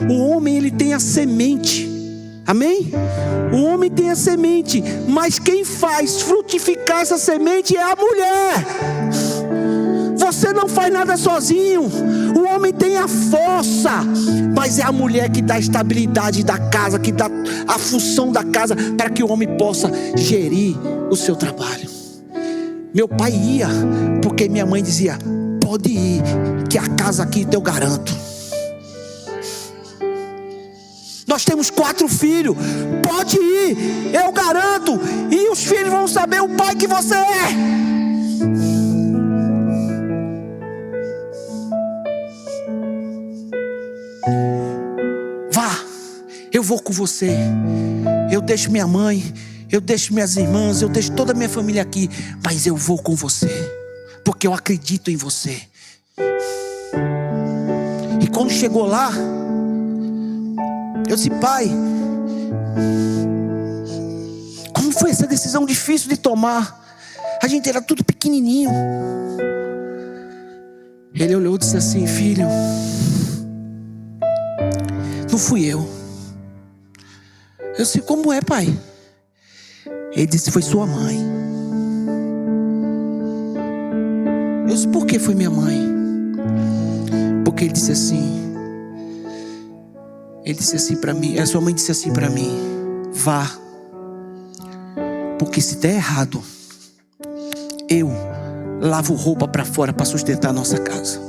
O homem, ele tem a semente, amém? O homem tem a semente, mas quem faz frutificar essa semente é a mulher. Você não faz nada sozinho. O homem tem a força, mas é a mulher que dá a estabilidade da casa, que dá a função da casa, para que o homem possa gerir o seu trabalho. Meu pai ia, porque minha mãe dizia: pode ir, que a casa aqui eu garanto. Nós temos 4 filhos, pode ir, eu garanto. E os filhos vão saber o pai que você é. Vá, eu vou com você. Eu deixo minha mãe, eu deixo minhas irmãs, eu deixo toda a minha família aqui, mas eu vou com você, porque eu acredito em você. E quando chegou lá, eu disse: pai, como foi essa decisão difícil de tomar? A gente era tudo pequenininho. Ele olhou e disse assim: filho, não fui eu. Eu disse: como é, pai? Ele disse: foi sua mãe. Eu disse: por que foi minha mãe? Porque ele disse assim para mim, a sua mãe disse assim para mim: vá, porque se der errado, eu lavo roupa para fora para sustentar a nossa casa.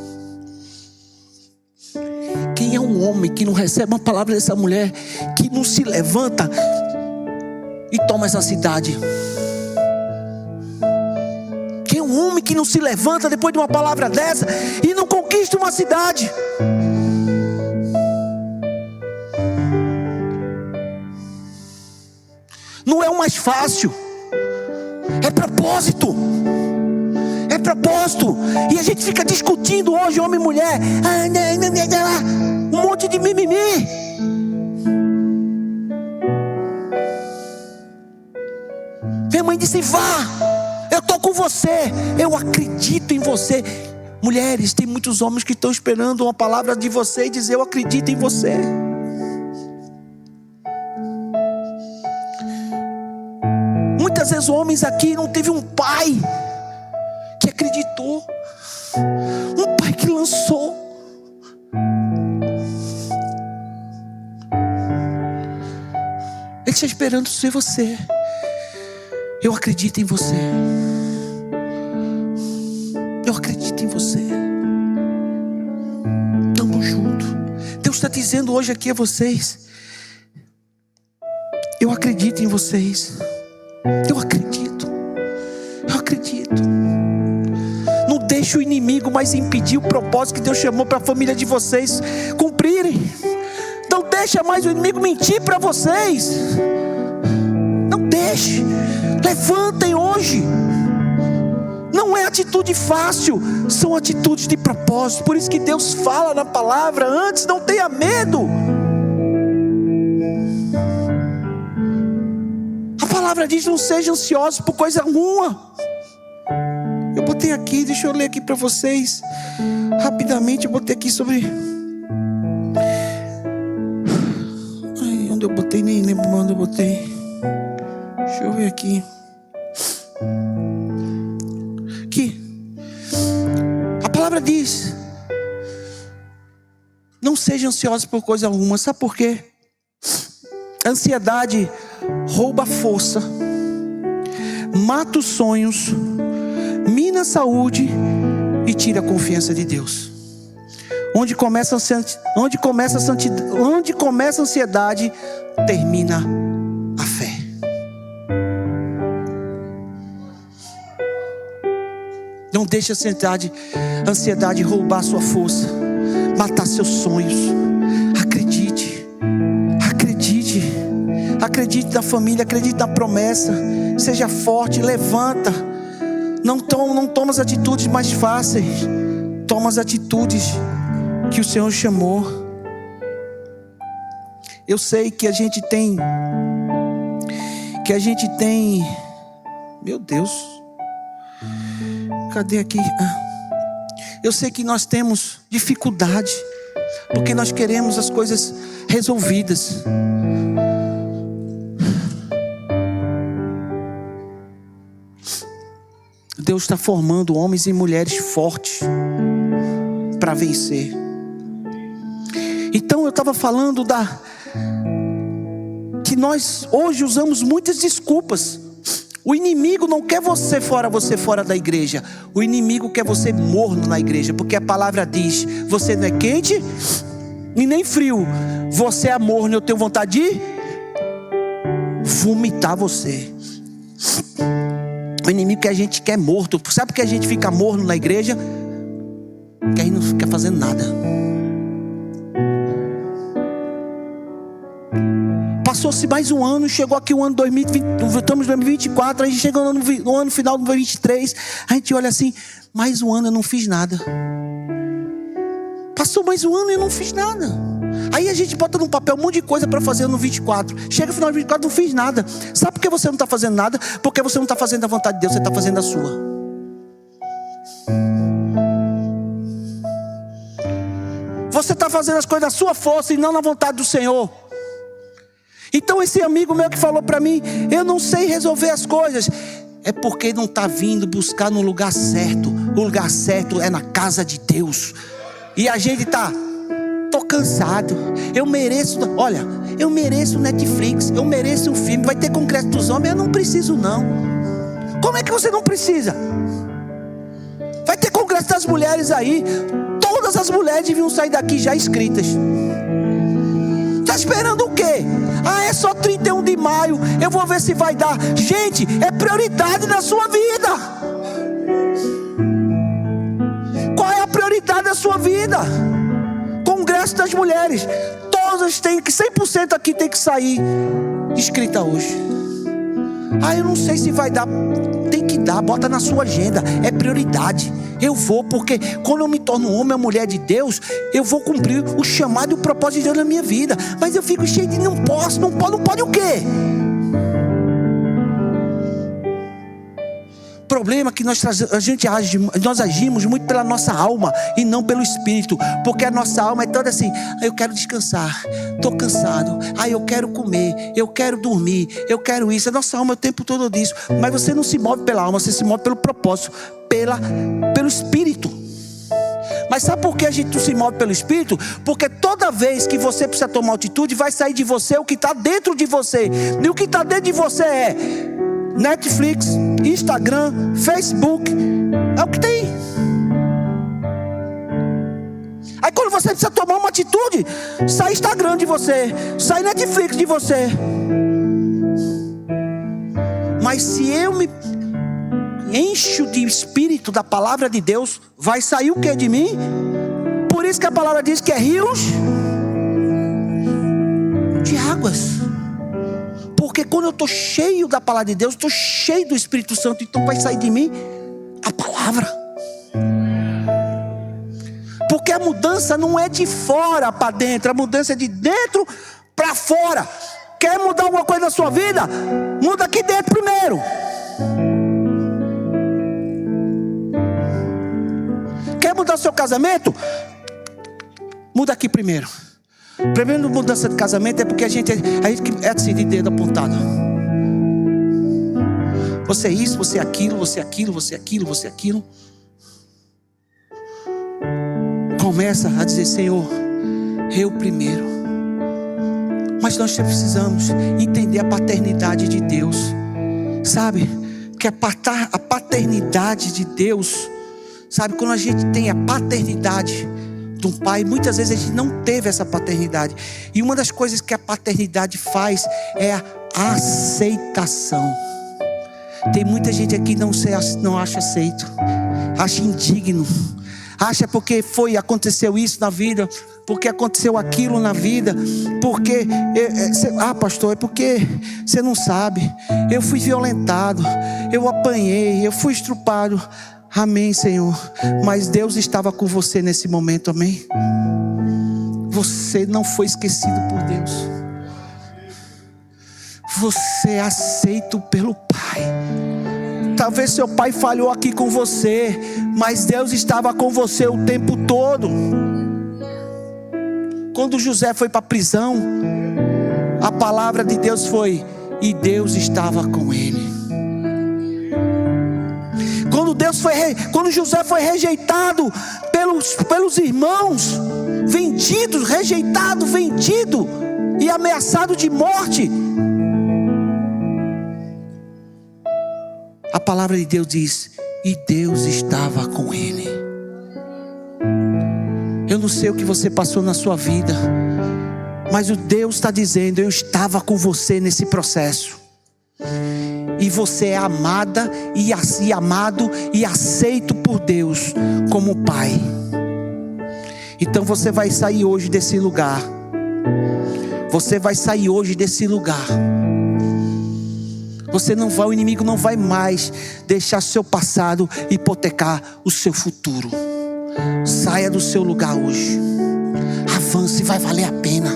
Quem é um homem que não recebe uma palavra dessa mulher, que não se levanta? e toma essa cidade. Quem é um homem que não se levanta depois de uma palavra dessa e não conquista uma cidade? Não é o mais fácil, é propósito. É propósito. E a gente fica discutindo hoje, homem e mulher, um monte de mimimi. Minha mãe disse: vá, eu estou com você, eu acredito em você. Mulheres, tem muitos homens que estão esperando uma palavra de você e dizer: eu acredito em você. Muitas vezes homens aqui não teve um pai que acreditou, um pai que lançou. Ele está esperando ser você. Eu acredito em você. Eu acredito em você. Estamos juntos. Deus está dizendo hoje aqui a vocês: eu acredito em vocês. Eu acredito. Eu acredito. Não deixe o inimigo mais impedir o propósito que Deus chamou para a família de vocês cumprirem. Não deixe mais o inimigo mentir para vocês. Não deixe. Levantem hoje. Não é atitude fácil, são atitudes de propósito. Por isso que Deus fala na palavra antes: não tenha medo. A palavra diz: não seja ansioso por coisa alguma. Eu botei aqui, deixa eu ler aqui para vocês rapidamente. Eu botei aqui sobre... onde eu botei, nem lembro onde eu botei. Deixa eu ver aqui. Aqui. A palavra diz: não seja ansioso por coisa alguma. Sabe por quê? A ansiedade rouba a força, mata os sonhos, mina a saúde e tira a confiança de Deus. Onde começa a ansiedade, termina a fé. Não deixe a ansiedade roubar sua força, matar seus sonhos. Acredite. Acredite na família, acredite na promessa. Seja forte, levanta. Não toma as atitudes mais fáceis. Toma as atitudes que o Senhor chamou. Eu sei que a gente tem... Meu Deus. Cadê aqui? Eu sei que nós temos dificuldade, porque nós queremos as coisas resolvidas. Deus está formando homens e mulheres fortes para vencer. Então eu estava falando que nós hoje usamos muitas desculpas. O inimigo não quer você fora da igreja. O inimigo quer você morno na igreja, porque a palavra diz: você não é quente e nem frio, você é morno. Eu tenho vontade de vomitar você. O inimigo que a gente quer morto. Sabe por que a gente fica morno na igreja? Porque a gente não fica fazendo nada. Passou-se mais um ano, chegou aqui o ano 2020, estamos em 2024, a gente chegou no ano final de 2023, a gente olha assim: mais um ano eu não fiz nada. Passou mais um ano e eu não fiz nada. Aí a gente bota no papel um monte de coisa para fazer no 24. Chega no final do 24, não fiz nada. Sabe por que você não está fazendo nada? Porque você não está fazendo a vontade de Deus, você está fazendo a sua. Você está fazendo as coisas da sua força e não na vontade do Senhor. Então esse amigo meu que falou para mim: eu não sei resolver as coisas, é porque não está vindo buscar no lugar certo. O lugar certo é na casa de Deus. E a gente tô cansado, eu mereço Netflix, eu mereço um filme, vai ter congresso dos homens, eu não preciso não. Como é que você não precisa? Vai ter congresso das mulheres aí, todas as mulheres deviam sair daqui já inscritas. Já esperando o quê? Ah, é só 31 de maio, eu vou ver se vai dar. Gente, é prioridade na sua vida. Qual é a prioridade da sua vida? Congresso das mulheres. Todas têm que, 100% aqui tem que sair inscrita hoje. Ah, eu não sei se vai dar. Tem que dar, bota na sua agenda. É prioridade. Eu vou, porque quando eu me torno um homem ou mulher de Deus, eu vou cumprir o chamado e o propósito de Deus na minha vida. Mas eu fico cheio de não pode o quê? O problema é que nós agimos muito pela nossa alma e não pelo espírito, porque a nossa alma é toda assim: eu quero descansar, estou cansado, eu quero comer, eu quero dormir, eu quero isso. A nossa alma é o tempo todo disso. Mas você não se move pela alma, você se move pelo propósito, pelo espírito. Mas sabe por que a gente não se move pelo espírito? Porque toda vez que você precisa tomar atitude, vai sair de você o que está dentro de você. E o que está dentro de você é Netflix, Instagram, Facebook. É o que tem. Aí quando você precisa tomar uma atitude, sai Instagram de você, sai Netflix de você. Mas se eu me encho de espírito da palavra de Deus, vai sair o que de mim? Por isso que a palavra diz que é rios de águas. Porque quando eu estou cheio da palavra de Deus, estou cheio do Espírito Santo, então vai sair de mim a palavra. Porque a mudança não é de fora para dentro, a mudança é de dentro para fora. Quer mudar alguma coisa na sua vida? Muda aqui dentro primeiro. Quer mudar o seu casamento? Muda aqui primeiro. Primeiro mudança de casamento é porque a gente é assim, de dedo apontado. Você é isso, você é aquilo, você é aquilo, você é aquilo, você é aquilo. Começa a dizer: Senhor, eu primeiro. Mas nós precisamos entender a paternidade de Deus. Sabe? Que a paternidade de Deus, sabe? Quando a gente tem a paternidade de um pai, muitas vezes a gente não teve essa paternidade. E uma das coisas que a paternidade faz é a aceitação. Tem muita gente aqui que não acha aceito, acha indigno, acha porque aconteceu isso na vida, porque aconteceu aquilo na vida, porque pastor, é porque você não sabe, eu fui violentado, eu apanhei, eu fui estrupado. Amém, Senhor. Mas Deus estava com você nesse momento, amém? Você não foi esquecido por Deus. Você é aceito pelo Pai. Talvez seu pai falhou aqui com você, mas Deus estava com você o tempo todo. Quando José foi para a prisão, a palavra de Deus foi: e Deus estava com ele. Quando José foi rejeitado pelos irmãos, vendido e ameaçado de morte, a palavra de Deus diz: e Deus estava com ele. Eu não sei o que você passou na sua vida, mas o Deus está dizendo: eu estava com você nesse processo. E você é amada e amado e aceito por Deus como Pai. Então você vai sair hoje desse lugar. Você vai sair hoje desse lugar. O inimigo não vai mais deixar seu passado hipotecar o seu futuro. Saia do seu lugar hoje. Avance, vai valer a pena.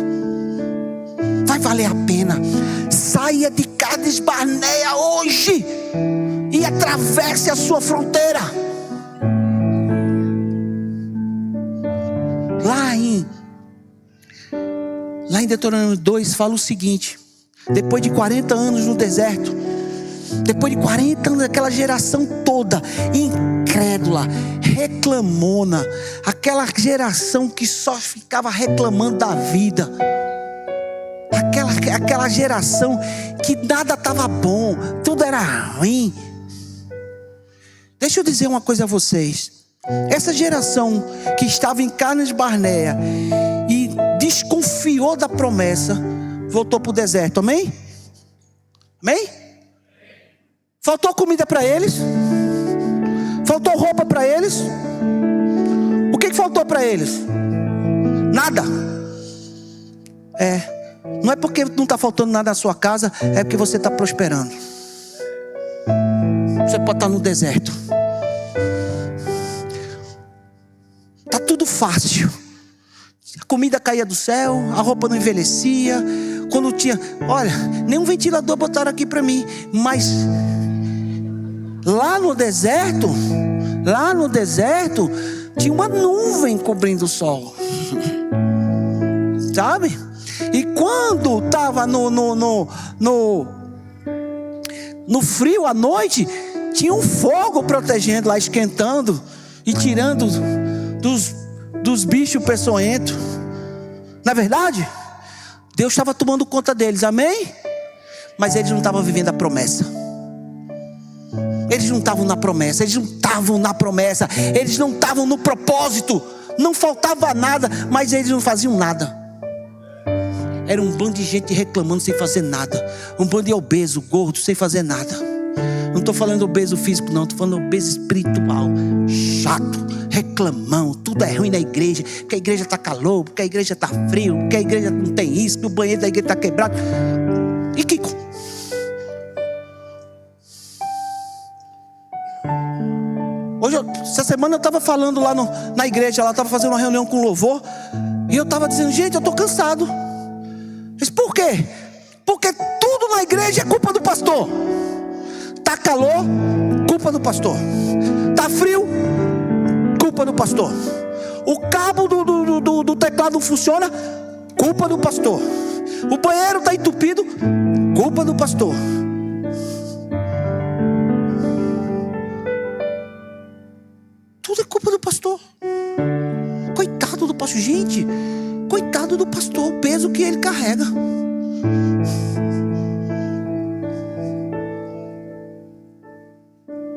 Vai valer a pena. Saia de Cades Barnea hoje e atravesse a sua fronteira. Lá em Deuteronômio 2 fala o seguinte: depois de 40 anos no deserto, depois de 40 anos, aquela geração toda incrédula, reclamona, aquela geração que só ficava reclamando da vida, aquela geração que nada estava bom, tudo era ruim. Deixa eu dizer uma coisa a vocês: essa geração que estava em Cades Barnea e desconfiou da promessa, voltou para o deserto, amém? Amém? Faltou comida para eles? Faltou roupa para eles? O que faltou para eles? Nada. Não é porque não está faltando nada na sua casa, é porque você está prosperando. Você pode estar no deserto. Está tudo fácil. A comida caía do céu, a roupa não envelhecia. Quando tinha, olha, nenhum ventilador botaram aqui para mim. Mas lá no deserto, tinha uma nuvem cobrindo o sol. Sabe? E quando estava no frio à noite, tinha um fogo protegendo lá, esquentando e tirando dos bichos peçonhentos. Na verdade, Deus estava tomando conta deles, amém? Mas eles não estavam vivendo a promessa. Eles não estavam na promessa, eles não estavam no propósito. Não faltava nada, mas eles não faziam nada. Era um bando de gente reclamando sem fazer nada. Um bando de obeso, gordo, sem fazer nada. Não estou falando obeso físico não, estou falando obeso espiritual. Chato, reclamão, tudo é ruim na igreja. Porque a igreja está calor, porque a igreja está frio, porque a igreja não tem isso, porque o banheiro da igreja está quebrado. E que... Essa semana eu estava falando lá na igreja, ela estava fazendo uma reunião com louvor. E eu estava dizendo, gente, eu estou cansado. Mas por quê? Porque tudo na igreja é culpa do pastor. Tá calor, culpa do pastor. Tá frio, culpa do pastor. O cabo do teclado não funciona, culpa do pastor. O banheiro está entupido, culpa do pastor. Tudo é culpa do pastor. Coitado do pastor, gente. Coitado do pastor, o peso que ele carrega.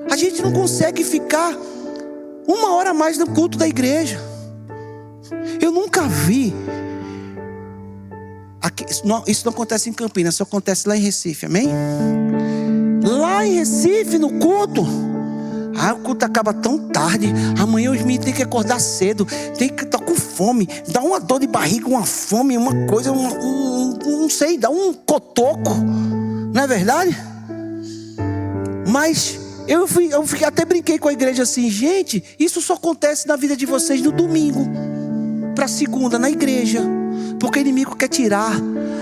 A gente não consegue ficar uma hora a mais no culto da igreja. Eu nunca vi. Isso não acontece em Campinas, só acontece lá em Recife, amém? Lá em Recife, no culto, o culto acaba tão tarde. Amanhã os meninos têm que acordar cedo. Tem que estar com fome. Dá uma dor de barriga, uma fome, uma coisa, não sei, dá um cotoco. Não é verdade? Mas eu até brinquei com a igreja assim, gente, isso só acontece na vida de vocês no domingo para segunda na igreja. Porque o inimigo quer tirar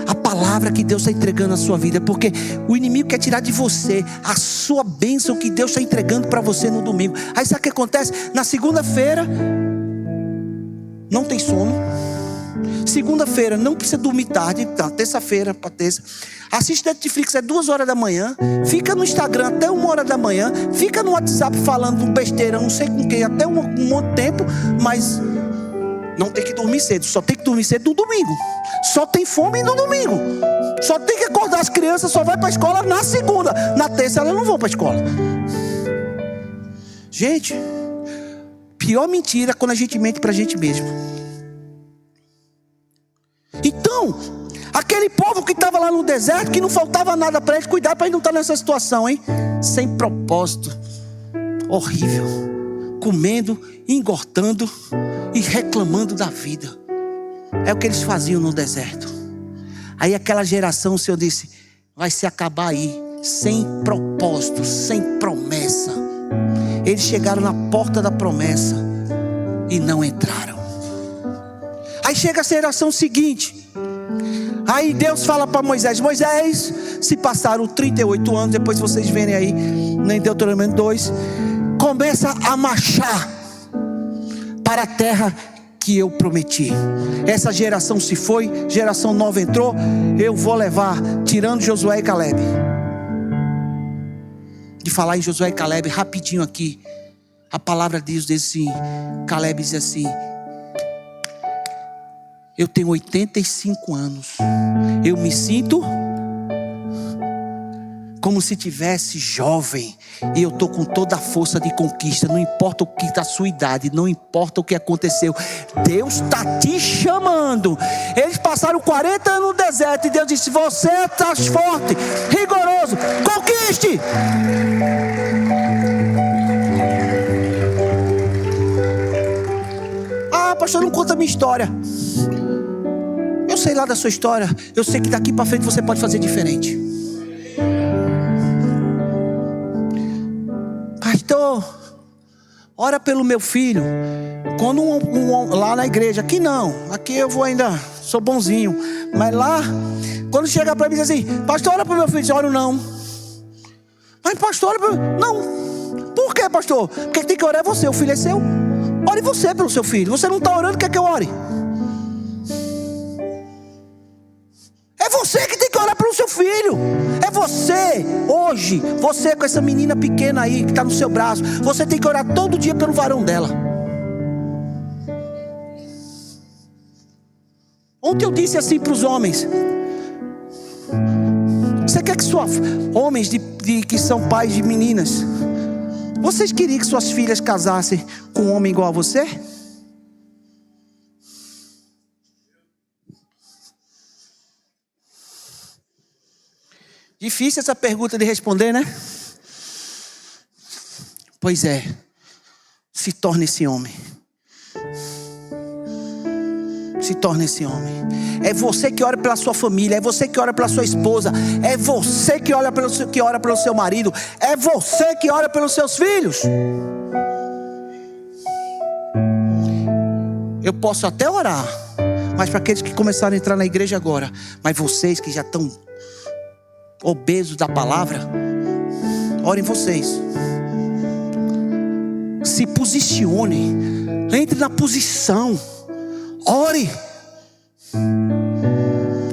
a palavra que Deus está entregando na sua vida. Porque o inimigo quer tirar de você a sua bênção que Deus está entregando para você no domingo. Aí sabe o que acontece? Na segunda-feira não tem sono. Segunda-feira não precisa dormir tarde. Tá, terça-feira para terça. Assiste Netflix 2 horas da manhã. Fica no Instagram até 1 hora da manhã. Fica no WhatsApp falando besteira, não sei com quem, até um monte de tempo. Mas não tem que dormir cedo. Só tem que dormir cedo no domingo. Só tem fome no domingo. Só tem que acordar as crianças. Só vai para a escola na segunda. Na terça elas não vão para a escola. Gente, pior mentira é quando a gente mente para a gente mesmo. Então, aquele povo que estava lá no deserto, que não faltava nada para eles, cuidado para eles não estar nessa situação, hein? Sem propósito, horrível, comendo, engordando e reclamando da vida. É o que eles faziam no deserto. Aí aquela geração, o Senhor disse, vai se acabar aí, sem propósito, sem promessa. Eles chegaram na porta da promessa e não entraram. Aí chega a geração seguinte. Aí Deus fala para Moisés, se passaram 38 anos, depois vocês verem aí, em Deuteronômio 2, começa a marchar para a terra que eu prometi. Essa geração se foi, geração nova entrou, eu vou levar, tirando Josué e Caleb. De falar em Josué e Caleb, rapidinho aqui, a palavra de Deus diz assim, Caleb diz assim, eu tenho 85 anos, eu me sinto como se tivesse jovem. E eu estou com toda a força de conquista. Não importa o que está a sua idade, não importa o que aconteceu. Deus está te chamando. Eles passaram 40 anos no deserto e Deus disse: você está forte, rigoroso, conquiste. Ah, pastor, não conta a minha história. Eu sei lá da sua história. Eu sei que daqui para frente você pode fazer diferente. Pastor, ora pelo meu filho. Quando lá na igreja, aqui não, aqui eu vou ainda, sou bonzinho. Mas lá, quando chega para mim e diz assim: pastor, ora pelo meu filho. Eu oro não. Mas pastor, ora pelo... Não. Por quê, pastor? Porque quem tem que orar é você, o filho é seu. Ore você pelo seu filho. Você não está orando, quer que eu ore? É você que tem que orar pelo seu filho. É você, hoje, você com essa menina pequena aí que está no seu braço, você tem que orar todo dia pelo varão dela. Ontem eu disse assim para os homens: você quer que homens que são pais de meninas, vocês queriam que suas filhas casassem com um homem igual a você? Difícil essa pergunta de responder, né? Pois é. Se torne esse homem. Se torne esse homem. É você que ora pela sua família. É você que ora pela sua esposa. É você que ora pelo seu marido. É você que ora pelos seus filhos. Eu posso até orar, mas para aqueles que começaram a entrar na igreja agora, mas vocês que já estão obesos da palavra, orem vocês. Se posicione, entre na posição, ore.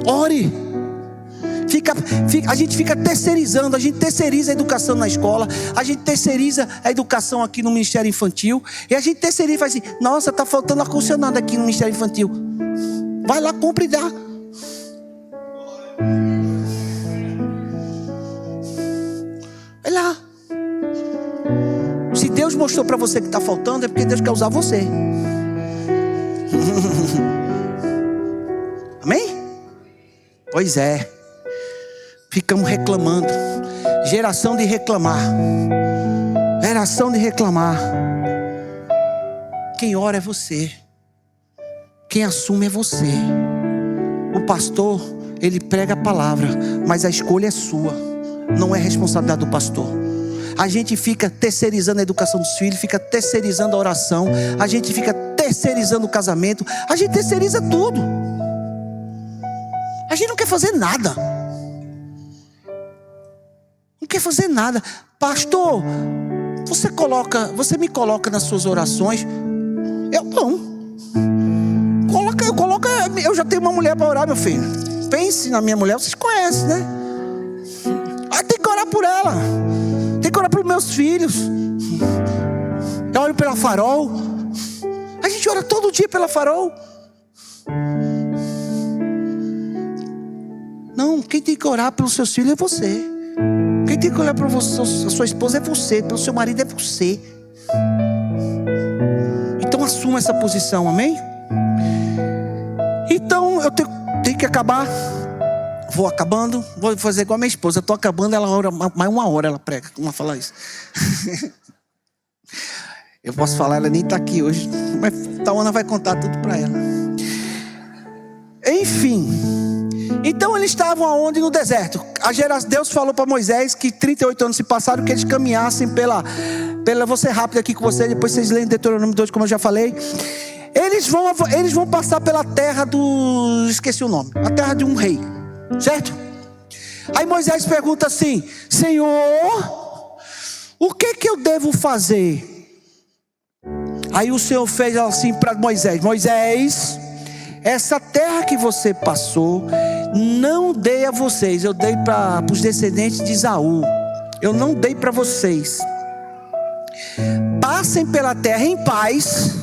Ore. A gente fica terceirizando, a gente terceiriza a educação na escola, a gente terceiriza a educação aqui no Ministério Infantil, e a gente terceiriza e faz assim: nossa, está faltando ar-condicionado aqui no Ministério Infantil. Vai lá, compra e dá. Vai lá. Se Deus mostrou para você que está faltando, é porque Deus quer usar você. Amém? Pois é. Ficamos reclamando. Geração de reclamar. Geração de reclamar. Quem ora é você. Quem assume é você. O pastor, ele prega a palavra, mas a escolha é sua. Não é responsabilidade do pastor. A gente fica terceirizando a educação dos filhos, fica terceirizando a oração, a gente fica terceirizando o casamento, a gente terceiriza tudo. A gente não quer fazer nada. Não quer fazer nada. Pastor, você me coloca nas suas orações? Eu não. Eu já tenho uma mulher para orar, meu filho. Pense na minha mulher, vocês conhecem, né? Tem que orar por ela. Tem que orar pelos meus filhos. Eu oro pela Farol. A gente ora todo dia pela Farol. Não, quem tem que orar pelos seus filhos é você. Quem tem que orar pela sua esposa é você. Pelo seu marido é você. Então assuma essa posição, amém? Então eu tenho que acabar. Vou acabando, vou fazer igual a minha esposa. Estou acabando, ela ora mais uma hora, ela prega. Como ela fala isso? Eu posso falar, ela nem está aqui hoje, mas Tawana vai contar tudo para ela. Enfim, então eles estavam aonde? No deserto. Deus falou para Moisés que 38 anos se passaram, que eles caminhassem pela vou ser rápido aqui com você, depois vocês leem Deuteronômio 2, como eu já falei. Eles vão passar pela terra esqueci o nome, a terra de um rei, certo? Aí Moisés pergunta assim: Senhor, o que eu devo fazer? Aí o Senhor fez assim para Moisés: Moisés, essa terra que você passou, não dei a vocês, eu dei para os descendentes de Esaú. Eu não dei para vocês. Passem pela terra em paz,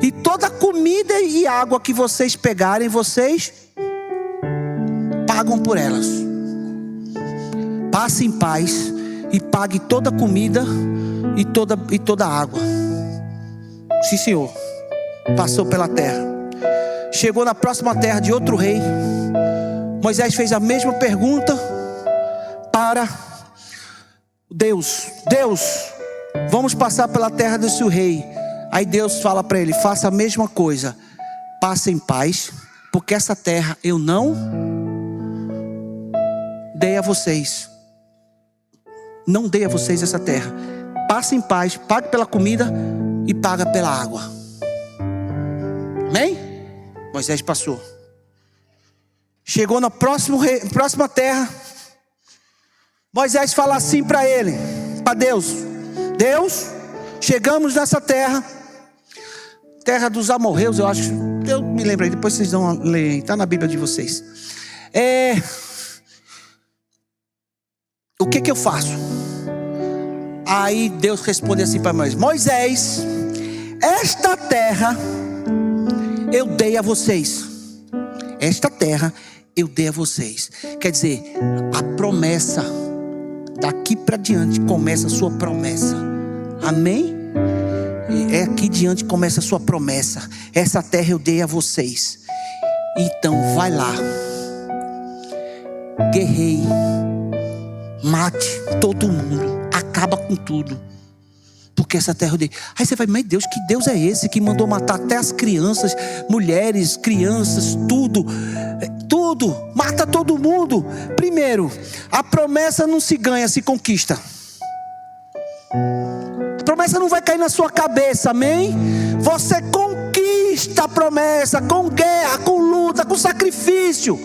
e toda comida e água que vocês pegarem, vocês pagam por elas. passe em paz e pague toda a comida e toda a água. Sim, Senhor. Passou pela terra. Chegou na próxima terra de outro rei. Moisés fez a mesma pergunta para Deus. Deus, vamos passar pela terra desse rei. Aí Deus fala para ele: faça a mesma coisa. Passe em paz, porque essa terra eu não dei a vocês. Não dei a vocês essa terra. Passe em paz, pague pela comida e paga pela água. Amém? Moisés passou. Chegou na próxima terra. Moisés fala assim para ele, para Deus: Deus, chegamos nessa terra, terra dos amorreus, eu acho. Eu me lembro aí, depois vocês vão ler, está na Bíblia de vocês. O que eu faço? Aí Deus responde assim para Moisés: Moisés, esta terra eu dei a vocês. Esta terra eu dei a vocês. Quer dizer, a promessa, daqui para diante começa a sua promessa. Amém? É aqui diante começa a sua promessa. Essa terra eu dei a vocês. Então vai lá, guerreie, mate todo mundo, acaba com tudo, porque essa terra eu dei. Aí você vai: mas Deus, que Deus é esse que mandou matar até as crianças, mulheres, crianças, tudo, mata todo mundo? Primeiro, a promessa não se ganha, se conquista. A promessa não vai cair na sua cabeça, amém? Você conquista a promessa com guerra, com luta, com sacrifício.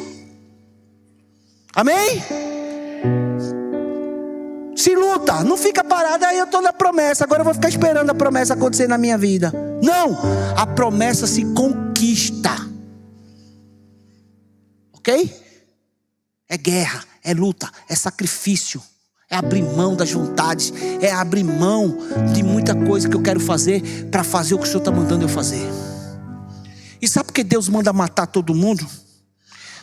Amém? Se luta, não fica parado. Aí eu estou na promessa, agora eu vou ficar esperando a promessa acontecer na minha vida. Não, a promessa se conquista. Ok? É guerra, é luta, é sacrifício, é abrir mão das vontades, é abrir mão de muita coisa que eu quero fazer para fazer o que o Senhor está mandando eu fazer. E sabe por que Deus manda matar todo mundo?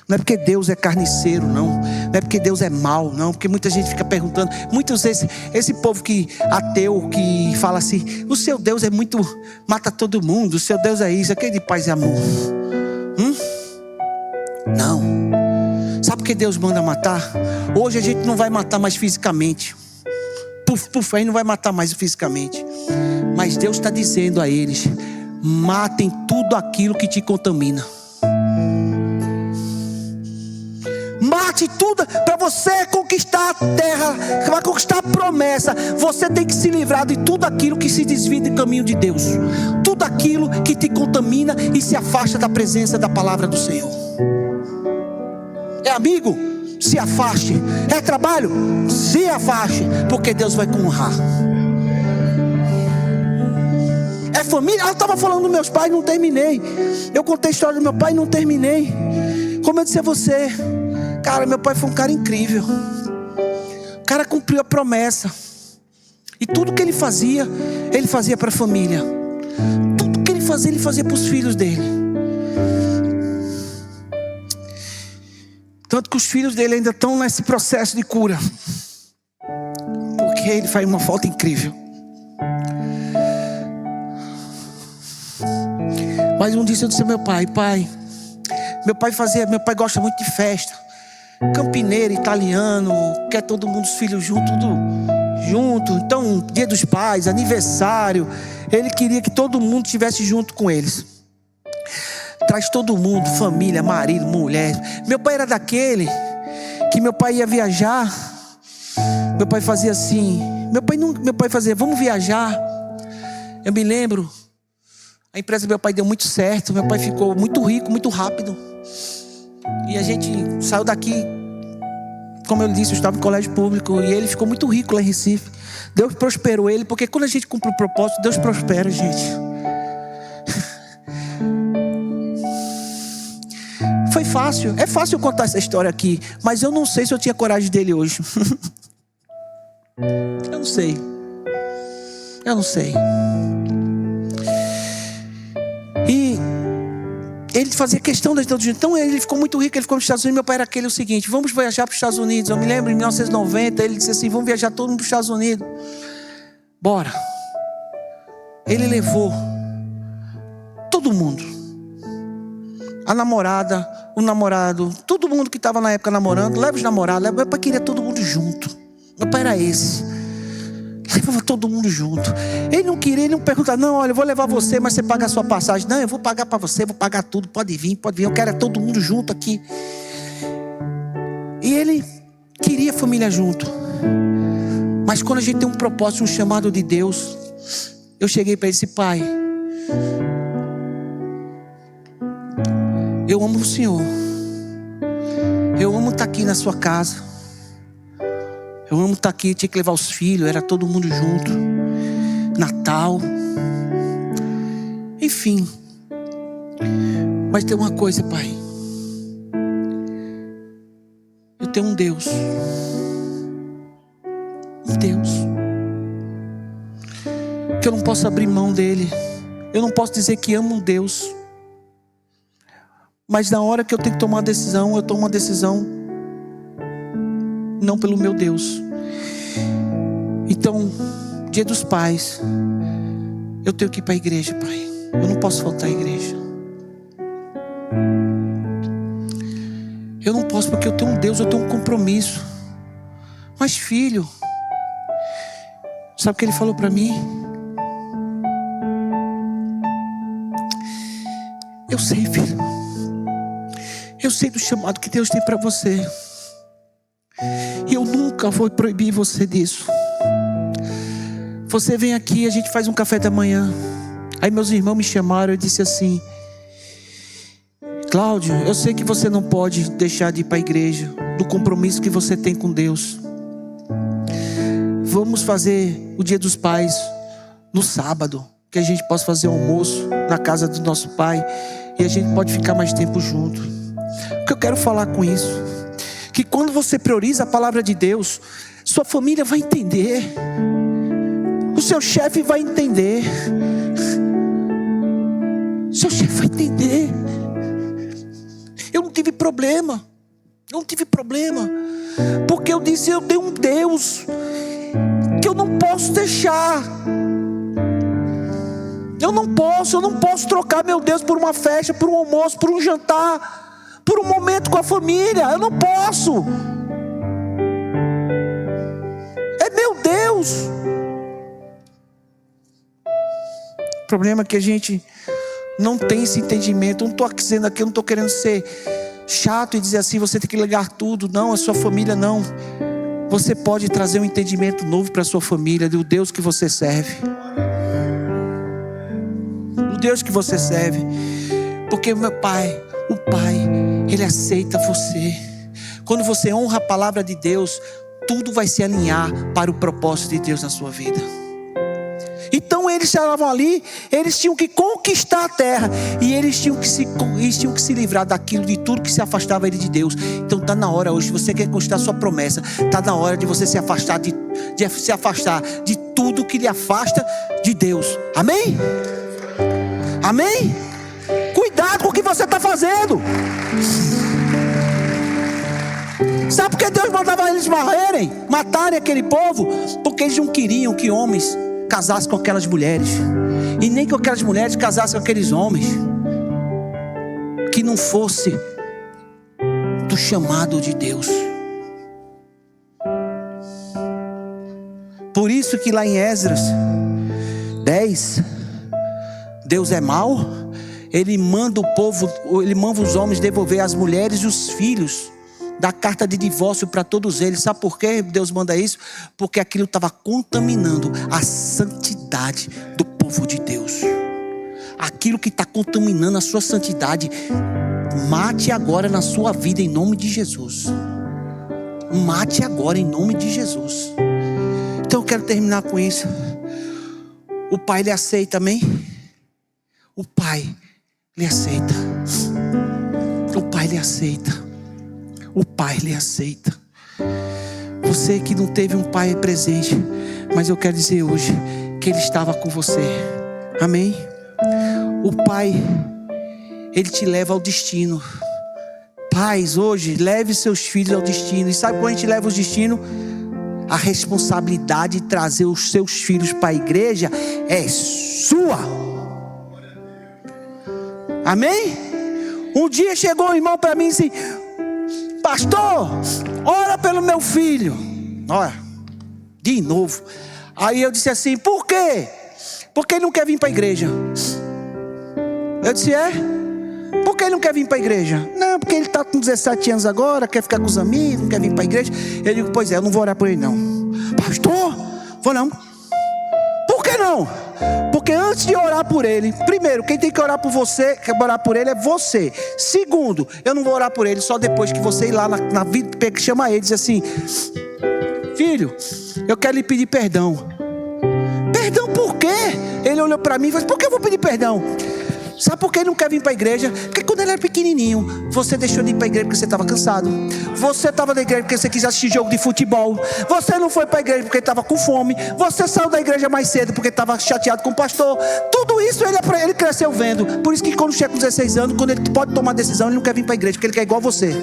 Não é porque Deus é carniceiro, não. Não é porque Deus é mau, não. Porque muita gente fica perguntando. Muitas vezes, esse povo que ateu, que fala assim: o seu Deus é muito, mata todo mundo. O seu Deus é isso, aquele de paz e amor. Não. Sabe por que Deus manda matar? Hoje a gente não vai matar mais fisicamente. Puf, aí não vai matar mais fisicamente. Mas Deus está dizendo a eles: matem tudo aquilo que te contamina. Mate tudo. Para você conquistar a terra, para conquistar a promessa, você tem que se livrar de tudo aquilo que se desvia do caminho de Deus. Tudo aquilo que te contamina e se afasta da presença da palavra do Senhor. É amigo? Se afaste. É trabalho? Se afaste, porque Deus vai te honrar. É família? Eu estava falando dos meus pais, não terminei. Eu contei a história do meu pai e não terminei. Como eu disse a você, cara, meu pai foi um cara incrível. O cara cumpriu a promessa. E tudo que ele fazia para a família. Tudo que ele fazia para os filhos dele. Tanto que os filhos dele ainda estão nesse processo de cura. Porque ele faz uma falta incrível. Mas um dia eu disse ao meu pai: meu pai gosta muito de festa. Campineiro, italiano, quer todo mundo, os filhos juntos, tudo junto. Então, dia dos pais, aniversário, ele queria que todo mundo estivesse junto com eles. Traz todo mundo, família, marido, mulher. Meu pai era daquele que meu pai ia viajar. Meu pai fazia assim. Meu pai fazia: vamos viajar. Eu me lembro, a empresa do meu pai deu muito certo. Meu pai ficou muito rico, muito rápido. E a gente saiu daqui, como eu disse, eu estava em colégio público. E ele ficou muito rico lá em Recife. Deus prosperou ele, porque quando a gente cumpre o propósito, Deus prospera, gente. Foi fácil, é fácil contar essa história aqui, mas eu não sei se eu tinha coragem dele hoje. Eu não sei. E ele fazia questão de todos. Então ele ficou muito rico, ele ficou nos Estados Unidos. Meu pai era aquele o seguinte: vamos viajar para os Estados Unidos. Eu me lembro, em 1990, ele disse assim: vamos viajar todo mundo para os Estados Unidos. Bora. Ele levou todo mundo. A namorada, o namorado, todo mundo que estava na época namorando, leva os namorados. Meu pai queria todo mundo junto. Meu pai era esse. Levava todo mundo junto. Ele não queria, ele não perguntava: não, olha, eu vou levar você, mas você paga a sua passagem. Não, eu vou pagar para você, vou pagar tudo. Pode vir. Eu quero todo mundo junto aqui. E ele queria a família junto. Mas quando a gente tem um propósito, um chamado de Deus, eu cheguei para esse pai: eu amo o Senhor. Eu amo estar aqui na sua casa. Eu amo estar aqui, tinha que levar os filhos, era todo mundo junto. Natal. Enfim. Mas tem uma coisa, pai. Eu tenho um Deus. Um Deus. Que eu não posso abrir mão dele. Eu não posso dizer que amo um Deus. Mas na hora que eu tenho que tomar uma decisão, eu tomo uma decisão não pelo meu Deus. Então, Dia dos Pais, eu tenho que ir para a igreja, pai. Eu não posso faltar à igreja. Eu não posso, porque eu tenho um Deus, eu tenho um compromisso. Mas filho, sabe o que ele falou para mim? Eu sei, filho. Eu sei do chamado que Deus tem para você. E eu nunca vou proibir você disso. Você vem aqui, a gente faz um café da manhã. Aí meus irmãos me chamaram e disse assim: Cláudio, eu sei que você não pode deixar de ir para a igreja, do compromisso que você tem com Deus. Vamos fazer o Dia dos Pais no sábado, que a gente possa fazer almoço na casa do nosso pai e a gente pode ficar mais tempo junto. O que eu quero falar com isso? Que quando você prioriza a palavra de Deus, sua família vai entender. O seu chefe vai entender. Seu chefe vai entender. Eu não tive problema. Não tive problema. Porque eu disse: eu tenho um Deus que eu não posso deixar. Eu não posso trocar meu Deus por uma festa, por um almoço, por um jantar, por um momento com a família. Eu não posso. É meu Deus. O problema é que a gente não tem esse entendimento. Eu não estou dizendo aqui, eu não estou querendo ser chato e dizer assim: você tem que ligar tudo. Não, a sua família não. Você pode trazer um entendimento novo para a sua família, do Deus que você serve. Do Deus que você serve. Porque meu pai, o Pai, Ele aceita você. Quando você honra a palavra de Deus, tudo vai se alinhar para o propósito de Deus na sua vida. Então eles estavam ali, eles tinham que conquistar a terra. E eles tinham que se livrar daquilo, de tudo que se afastava ele de Deus. Então está na hora hoje, você quer conquistar a sua promessa, está na hora de você se afastar de tudo que lhe afasta de Deus. Amém? Amém? Cuidado com o que você está fazendo. Sabe por que Deus mandava eles matarem aquele povo? Porque eles não queriam que homens casassem com aquelas mulheres, e nem que aquelas mulheres casassem com aqueles homens que não fosse do chamado de Deus. Por isso que lá em Esdras 10, Deus é mau. Ele manda o povo, ele manda os homens devolver as mulheres e os filhos, dá carta de divórcio para todos eles. Sabe por que Deus manda isso? Porque aquilo estava contaminando a santidade do povo de Deus. Aquilo que está contaminando a sua santidade, mate agora na sua vida em nome de Jesus. Mate agora em nome de Jesus. Então eu quero terminar com isso. O Pai lhe aceita, amém? O Pai lhe aceita. O Pai lhe aceita. O Pai lhe aceita. Você que não teve um pai presente, mas eu quero dizer hoje que Ele estava com você. Amém? O Pai, Ele te leva ao destino. Pais, hoje, leve seus filhos ao destino. E sabe quando a gente leva o destino? A responsabilidade de trazer os seus filhos para a igreja é sua. Amém? Um dia chegou um irmão para mim e disse: pastor, ora pelo meu filho. Olha, de novo. Aí eu disse assim: por quê? Porque ele não quer vir para a igreja. Eu disse: é? Por que ele não quer vir para a igreja? Não, porque ele está com 17 anos agora, quer ficar com os amigos, não quer vir para a igreja. Eu digo: pois é, eu não vou orar por ele não. Pastor, vou não. Por que não? Porque antes de orar por ele, primeiro, quem tem que orar por você, que orar por ele é você. Segundo, eu não vou orar por ele só depois que você ir lá na vida, chama ele e diz assim: filho, eu quero lhe pedir perdão. Perdão por quê? Ele olhou para mim e falou: por que eu vou pedir perdão? Sabe por que ele não quer vir para a igreja? Porque quando ele era pequenininho, você deixou de ir para a igreja porque você estava cansado. Você estava na igreja porque você quis assistir jogo de futebol. Você não foi para a igreja porque estava com fome. Você saiu da igreja mais cedo porque estava chateado com o pastor. Tudo isso ele cresceu vendo. Por isso que quando chega com 16 anos, quando ele pode tomar decisão, ele não quer vir para a igreja, porque ele quer igual você.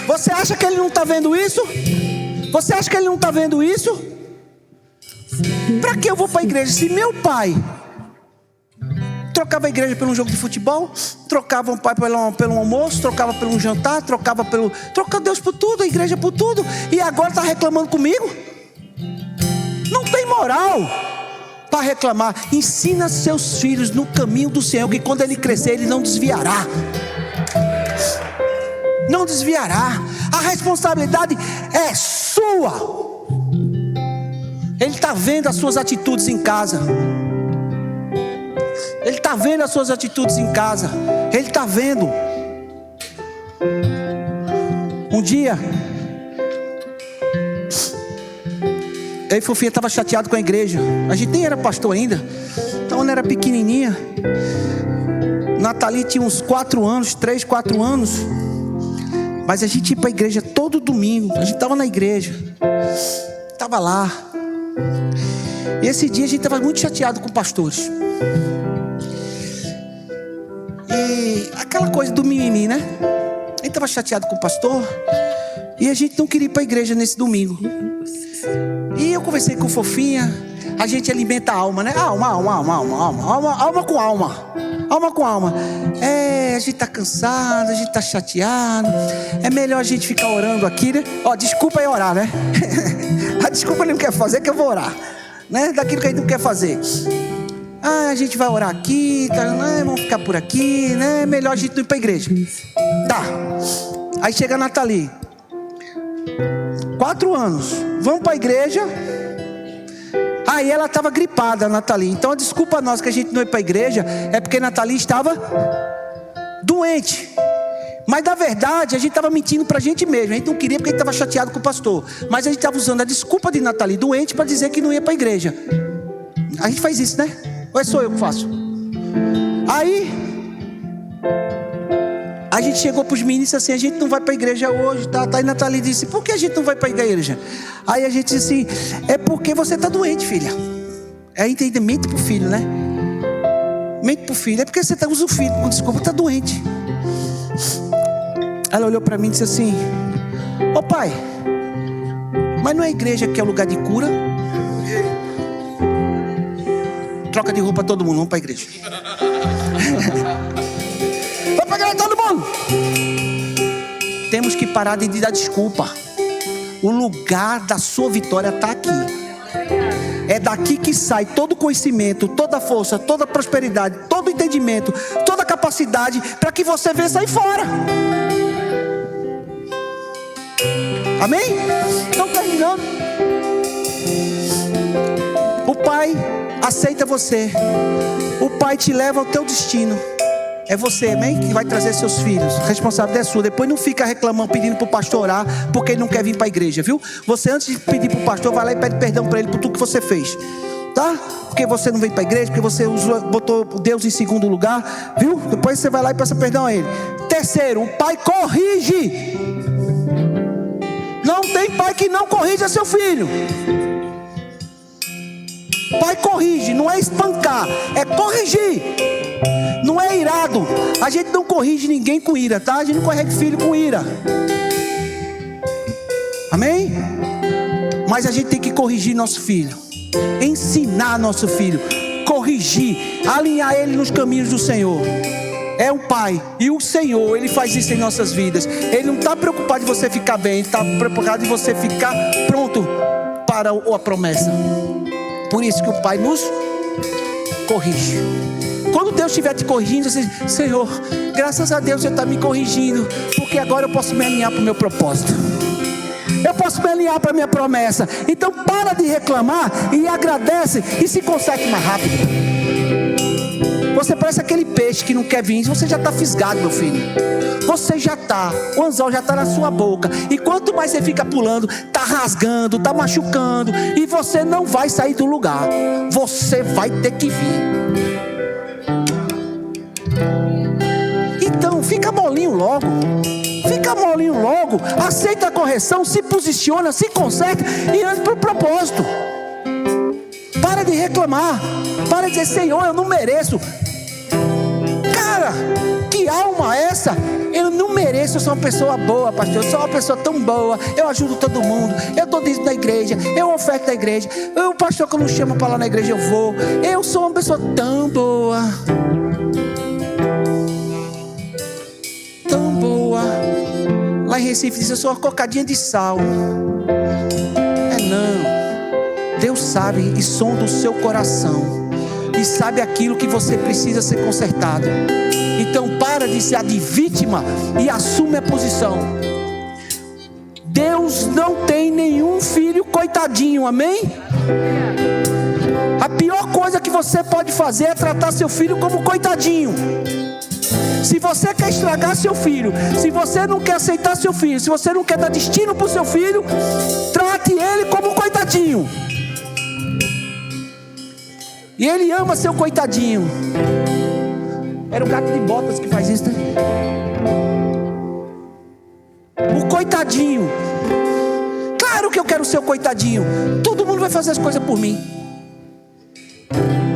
Você acha que ele não está vendo isso? Você acha que ele não está vendo isso? Para que eu vou para a igreja? Se meu pai trocava a igreja por um jogo de futebol, trocava o pai pelo almoço, trocava pelo jantar, troca Deus por tudo, a igreja por tudo, e agora está reclamando comigo? Não tem moral para reclamar. Ensina seus filhos no caminho do Senhor, que quando ele crescer ele não desviará. Não desviará. A responsabilidade é sua. Ele está vendo as suas atitudes em casa. Ele está vendo as suas atitudes em casa. Ele está vendo. Um dia, eu e Fofinha estava chateado com a igreja. A gente nem era pastor ainda. Então ela era pequenininha. Nathalie tinha uns 4 anos, 3, 4 anos. Mas a gente ia para a igreja todo domingo. A gente estava na igreja. Estava lá. E esse dia a gente estava muito chateado com pastores. E aquela coisa do mimimi, né? A gente estava chateado com o pastor. E a gente não queria ir para a igreja nesse domingo. E eu conversei com Fofinha. A gente alimenta a alma, né? Alma com alma. Alma com alma. A gente está cansado, a gente está chateado. É melhor a gente ficar orando aqui, né? Desculpa aí orar, né? A desculpa ele não quer fazer, que eu vou orar, né? Daquilo que a gente não quer fazer. A gente vai orar aqui, tá, né? Vamos ficar por aqui, né? Melhor a gente não ir para a igreja. Tá. Aí chega a Nathalie. 4 anos. Vamos para a igreja. Aí ela estava gripada, a Nathalie. Então a desculpa nossa que a gente não ia para a igreja é porque a Nathalie estava doente. Mas na verdade a gente estava mentindo para a gente mesmo. A gente não queria porque a gente estava chateado com o pastor. Mas a gente estava usando a desculpa de Nathalie doente para dizer que não ia para a igreja. A gente faz isso, né? Ou é só eu que faço? Aí a gente chegou para os meninos e disse assim: a gente não vai para a igreja hoje, tá? Aí Nathalie disse: por que a gente não vai para a igreja? Aí a gente disse assim: é porque você está doente, filha. Aí mente para o filho, né? Mente para o filho. É porque você usa o filho com desculpa, está doente. Ela olhou para mim e disse assim: ô pai, mas não é a igreja que é o lugar de cura? Troca de roupa todo mundo, vamos para a igreja. Vamos para a igreja todo mundo. Temos que parar de dar desculpa. O lugar da sua vitória está aqui. É daqui que sai todo conhecimento, toda força, toda prosperidade, todo entendimento, toda capacidade para que você vença aí fora. Amém? Então terminando. O Pai aceita você. O Pai te leva ao teu destino. É você, amém? Que vai trazer seus filhos. A responsabilidade é sua. Depois não fica reclamando, pedindo para o pastor orar, porque ele não quer vir para a igreja, viu? Você, antes de pedir para o pastor, vai lá e pede perdão para ele por tudo que você fez, tá? Porque você não veio para a igreja, porque você botou Deus em segundo lugar, viu? Depois você vai lá e peça perdão a ele. Terceiro, o Pai corrige. Não tem pai que não corrija seu filho. Pai corrige, não é espancar, é corrigir. Não é irado. A gente não corrige ninguém com ira, tá? A gente não corrige filho com ira. Amém? Mas a gente tem que corrigir nosso filho, ensinar nosso filho, corrigir, alinhar ele nos caminhos do Senhor. É o Pai, e o Senhor, Ele faz isso em nossas vidas. Ele não está preocupado de você ficar bem, Ele está preocupado de você ficar pronto para a promessa. Por isso que o Pai nos corrige. Quando Deus estiver te corrigindo, você diz: Senhor, graças a Deus Ele está me corrigindo, porque agora eu posso me alinhar para o meu propósito, eu posso me alinhar para a minha promessa. Então para de reclamar e agradece e se conserte mais rápido. Você parece aquele peixe que não quer vir. Você já está fisgado, meu filho. Você já está, o anzol já está na sua boca. E quanto mais você fica pulando, está rasgando, está machucando, e você não vai sair do lugar. Você vai ter que vir. Então fica molinho logo. Fica molinho logo. Aceita a correção, se posiciona, se conserta e anda para o propósito. Para de reclamar. Para de dizer: Senhor, eu não mereço. Cara, que alma é essa? Eu não mereço, eu sou uma pessoa boa, pastor. Eu sou uma pessoa tão boa. Eu ajudo todo mundo. Eu dou dízimo na igreja. Eu oferto na igreja. O pastor que não chama para lá na igreja, eu vou. Eu sou uma pessoa tão boa. Tão boa. Lá em Recife diz: eu sou uma cocadinha de sal. É não. Deus sabe e sonda o seu coração. E sabe aquilo que você precisa ser consertado. Então para de ser de vítima e assume a posição. Deus não tem nenhum filho coitadinho, amém? A pior coisa que você pode fazer é tratar seu filho como coitadinho. Se você quer estragar seu filho, se você não quer aceitar seu filho, se você não quer dar destino para o seu filho, trate ele como coitadinho. E ele ama seu coitadinho. Era o gato de botas que faz isso, né? O coitadinho. Claro que eu quero ser o coitadinho. Todo mundo vai fazer as coisas por mim.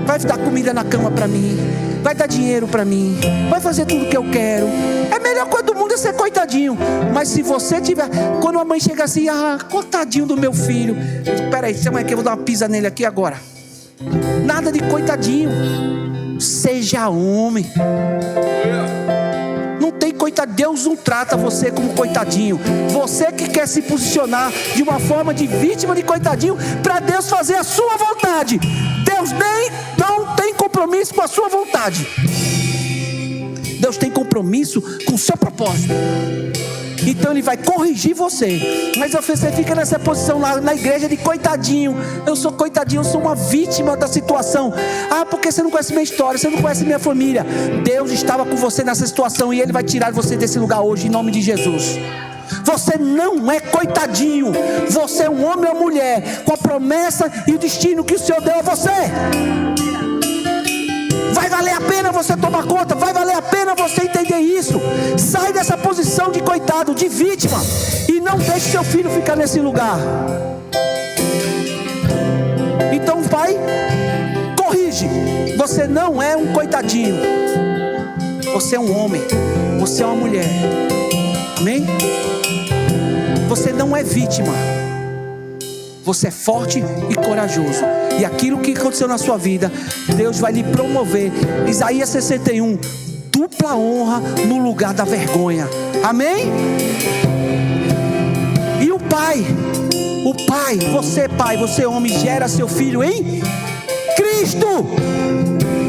Vai dar comida na cama para mim. Vai dar dinheiro para mim. Vai fazer tudo que eu quero. É melhor coisa do mundo é ser coitadinho. Mas se você tiver... Quando a mãe chega assim: ah, coitadinho do meu filho. Espera aí, chama aqui, eu vou dar uma pisa nele aqui agora. Nada de coitadinho. Seja homem. Não tem coitadinho. Deus não trata você como coitadinho. Você que quer se posicionar de uma forma de vítima de coitadinho, para Deus fazer a sua vontade. Deus não tem compromisso com a sua vontade. Deus tem compromisso com o seu propósito. Então Ele vai corrigir você. Mas você fica nessa posição lá na igreja de coitadinho. Eu sou coitadinho, eu sou uma vítima da situação. Ah, porque você não conhece minha história, você não conhece minha família. Deus estava com você nessa situação e Ele vai tirar você desse lugar hoje, em nome de Jesus. Você não é coitadinho. Você é um homem ou mulher com a promessa e o destino que o Senhor deu a você. Vai valer a pena você tomar conta. Vai valer a pena você entender isso. Sai dessa posição de coitado, de vítima, e não deixe seu filho ficar nesse lugar. Então, pai, corrige. Você não é um coitadinho. Você é um homem. Você é uma mulher. Amém? Você não é vítima. Você é forte e corajoso. E aquilo que aconteceu na sua vida, Deus vai lhe promover. Isaías 61, dupla honra no lugar da vergonha. Amém? E o pai, você homem, gera seu filho em Cristo.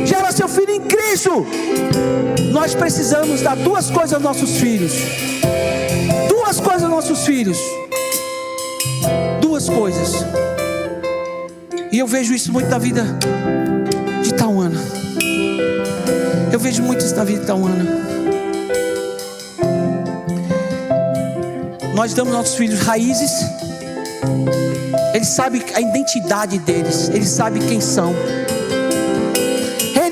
Gera seu filho em Cristo. Nós precisamos dar duas coisas aos nossos filhos. Duas coisas aos nossos filhos. Duas coisas. E eu vejo isso muito na vida de Tauana. Eu vejo muito isso na vida de Tauana. Nós damos aos nossos filhos raízes. Eles sabem a identidade deles. Eles sabem quem são.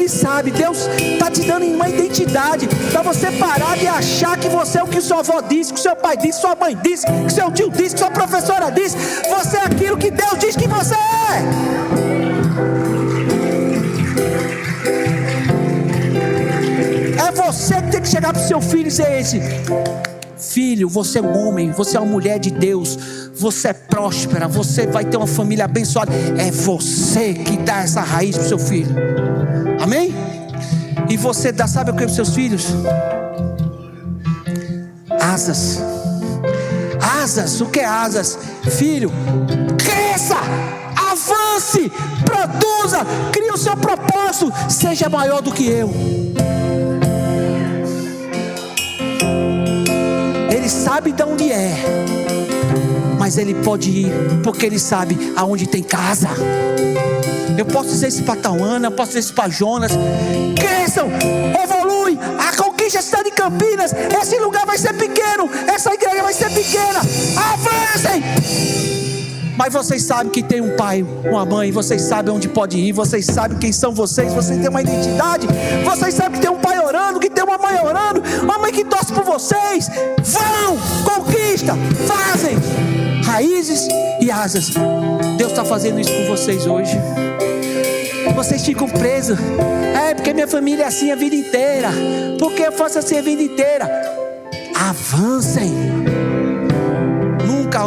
Ele sabe. Deus está te dando uma identidade para você parar de achar que você é o que sua avó disse, que seu pai disse, sua mãe disse, que seu tio disse, que sua professora disse. Você é aquilo que Deus diz que você é. É você que tem que chegar para o seu filho e dizer esse: filho, você é um homem, você é uma mulher de Deus, você é próspera, você vai ter uma família abençoada. É você que dá essa raiz para o seu filho. Amém? E você dá, sabe o que para os seus filhos? Asas. Asas, o que é asas? Filho, cresça, avance, produza, crie o seu propósito, seja maior do que eu. Ele sabe de onde é, mas ele pode ir, porque ele sabe aonde tem casa. Eu posso dizer isso para Tauana, eu posso dizer isso para Jonas: cresçam, evoluem, a conquista está de Campinas. Esse lugar vai ser pequeno, essa igreja vai ser pequena, avancem. Mas vocês sabem que tem um pai, uma mãe, vocês sabem onde pode ir, vocês sabem quem são vocês têm uma identidade, vocês sabem que tem um pai orando, que tem uma mãe orando, uma mãe que torce por vocês. Vão, conquista, fazem raízes e asas. Deus está fazendo isso com vocês hoje. Vocês ficam presos: é porque minha família é assim a vida inteira, porque eu faço assim a vida inteira. Avancem. Nunca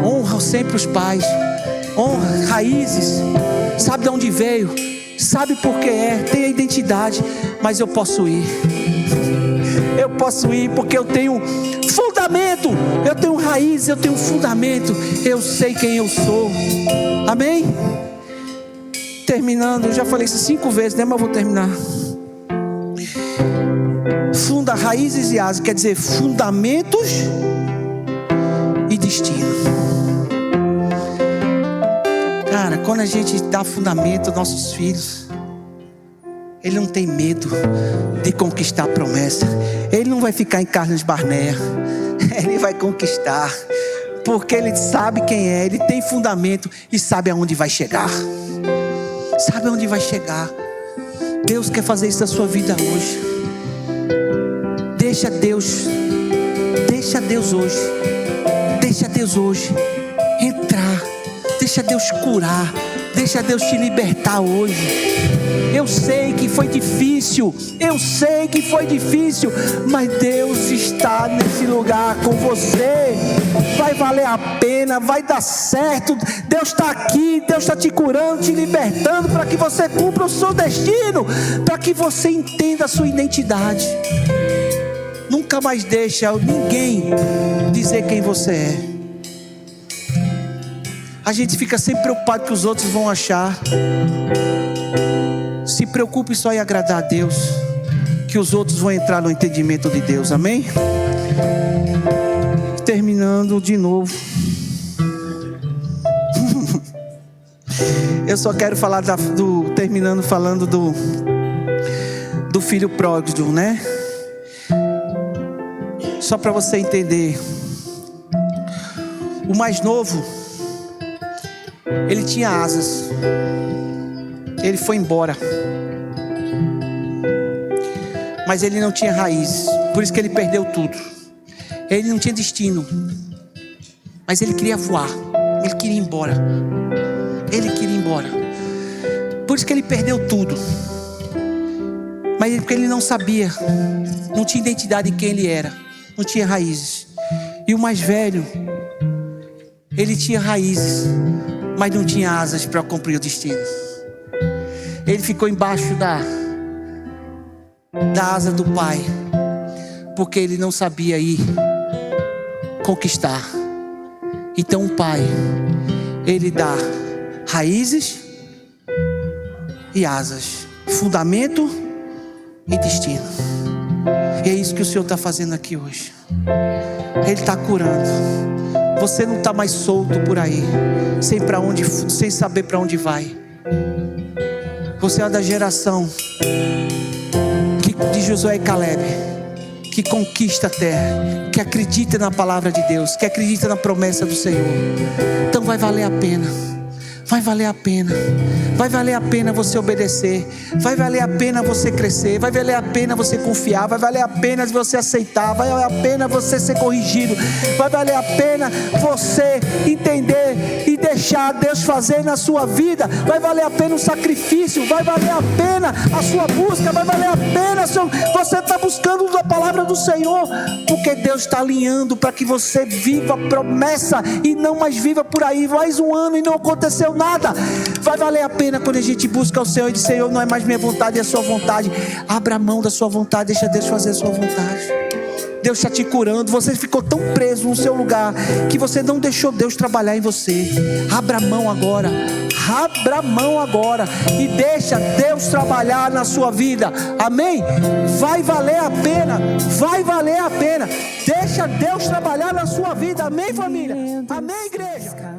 honra sempre os pais, honra raízes, sabe de onde veio, sabe por que é, tem a identidade. Mas eu posso ir porque eu tenho fundamento, eu tenho raiz, eu tenho fundamento, eu sei quem eu sou. Amém? Terminando, eu já falei isso 5 vezes, né? Mas eu vou terminar. Raízes e asas quer dizer fundamentos e destino. Cara, quando a gente dá fundamento aos nossos filhos, ele não tem medo de conquistar a promessa. Ele não vai ficar em Carlos Barnea. Ele vai conquistar, porque ele sabe quem é, ele tem fundamento e sabe aonde vai chegar. Sabe aonde vai chegar. Deus quer fazer isso na sua vida hoje. Deixa Deus hoje entrar. Deixa Deus curar. Deixa Deus te libertar hoje. Eu sei que foi difícil, mas Deus está nesse lugar com você. Vai valer a pena, vai dar certo. Deus está aqui, Deus está te curando, te libertando, para que você cumpra o seu destino, para que você entenda a sua identidade. Nunca mais deixa ninguém dizer quem você é. A gente fica sempre preocupado que os outros vão achar. Se preocupe só em agradar a Deus, que os outros vão entrar no entendimento de Deus. Amém? Terminando de novo. Eu só quero falar terminando falando do filho pródigo, né? Só para você entender. O mais novo, ele tinha asas. Ele foi embora, mas ele não tinha raízes. Por isso que ele perdeu tudo. Ele não tinha destino, mas ele queria voar. Ele queria ir embora. Por isso que ele perdeu tudo. Mas porque ele não sabia, não tinha identidade de quem ele era, não tinha raízes. E o mais velho, ele tinha raízes, mas não tinha asas para cumprir o destino. Ele ficou embaixo da asa do pai, porque ele não sabia ir conquistar. Então o pai, ele dá raízes e asas, fundamento e destino. E é isso que o Senhor está fazendo aqui hoje. Ele está curando. Você não está mais solto por aí, sem saber para onde vai. Você é da geração de Josué e Caleb, que conquista a terra, que acredita na palavra de Deus, que acredita na promessa do Senhor. Então vai valer a pena. vai valer a pena. Vai valer a pena você obedecer. Vai valer a pena você crescer. Vai valer a pena você confiar. Vai valer a pena você aceitar. Vai valer a pena você ser corrigido. Vai valer a pena você entender e deixar Deus fazer na sua vida. Vai valer a pena o sacrifício. Vai valer a pena a sua busca. Vai valer a pena você estar buscando a palavra do Senhor. Porque Deus está alinhando para que você viva a promessa e não mais viva por aí mais um ano e não aconteceu nada. Vai valer a pena quando a gente busca o Senhor e diz: Senhor, não é mais minha vontade, é a sua vontade. Abra a mão da sua vontade, deixa Deus fazer a sua vontade. Deus está te curando. Você ficou tão preso no seu lugar que você não deixou Deus trabalhar em você. Abra a mão agora. Abra a mão agora e deixa Deus trabalhar na sua vida. Amém? Vai valer a pena. Vai valer a pena. Deixa Deus trabalhar na sua vida. Amém, família? Amém, igreja?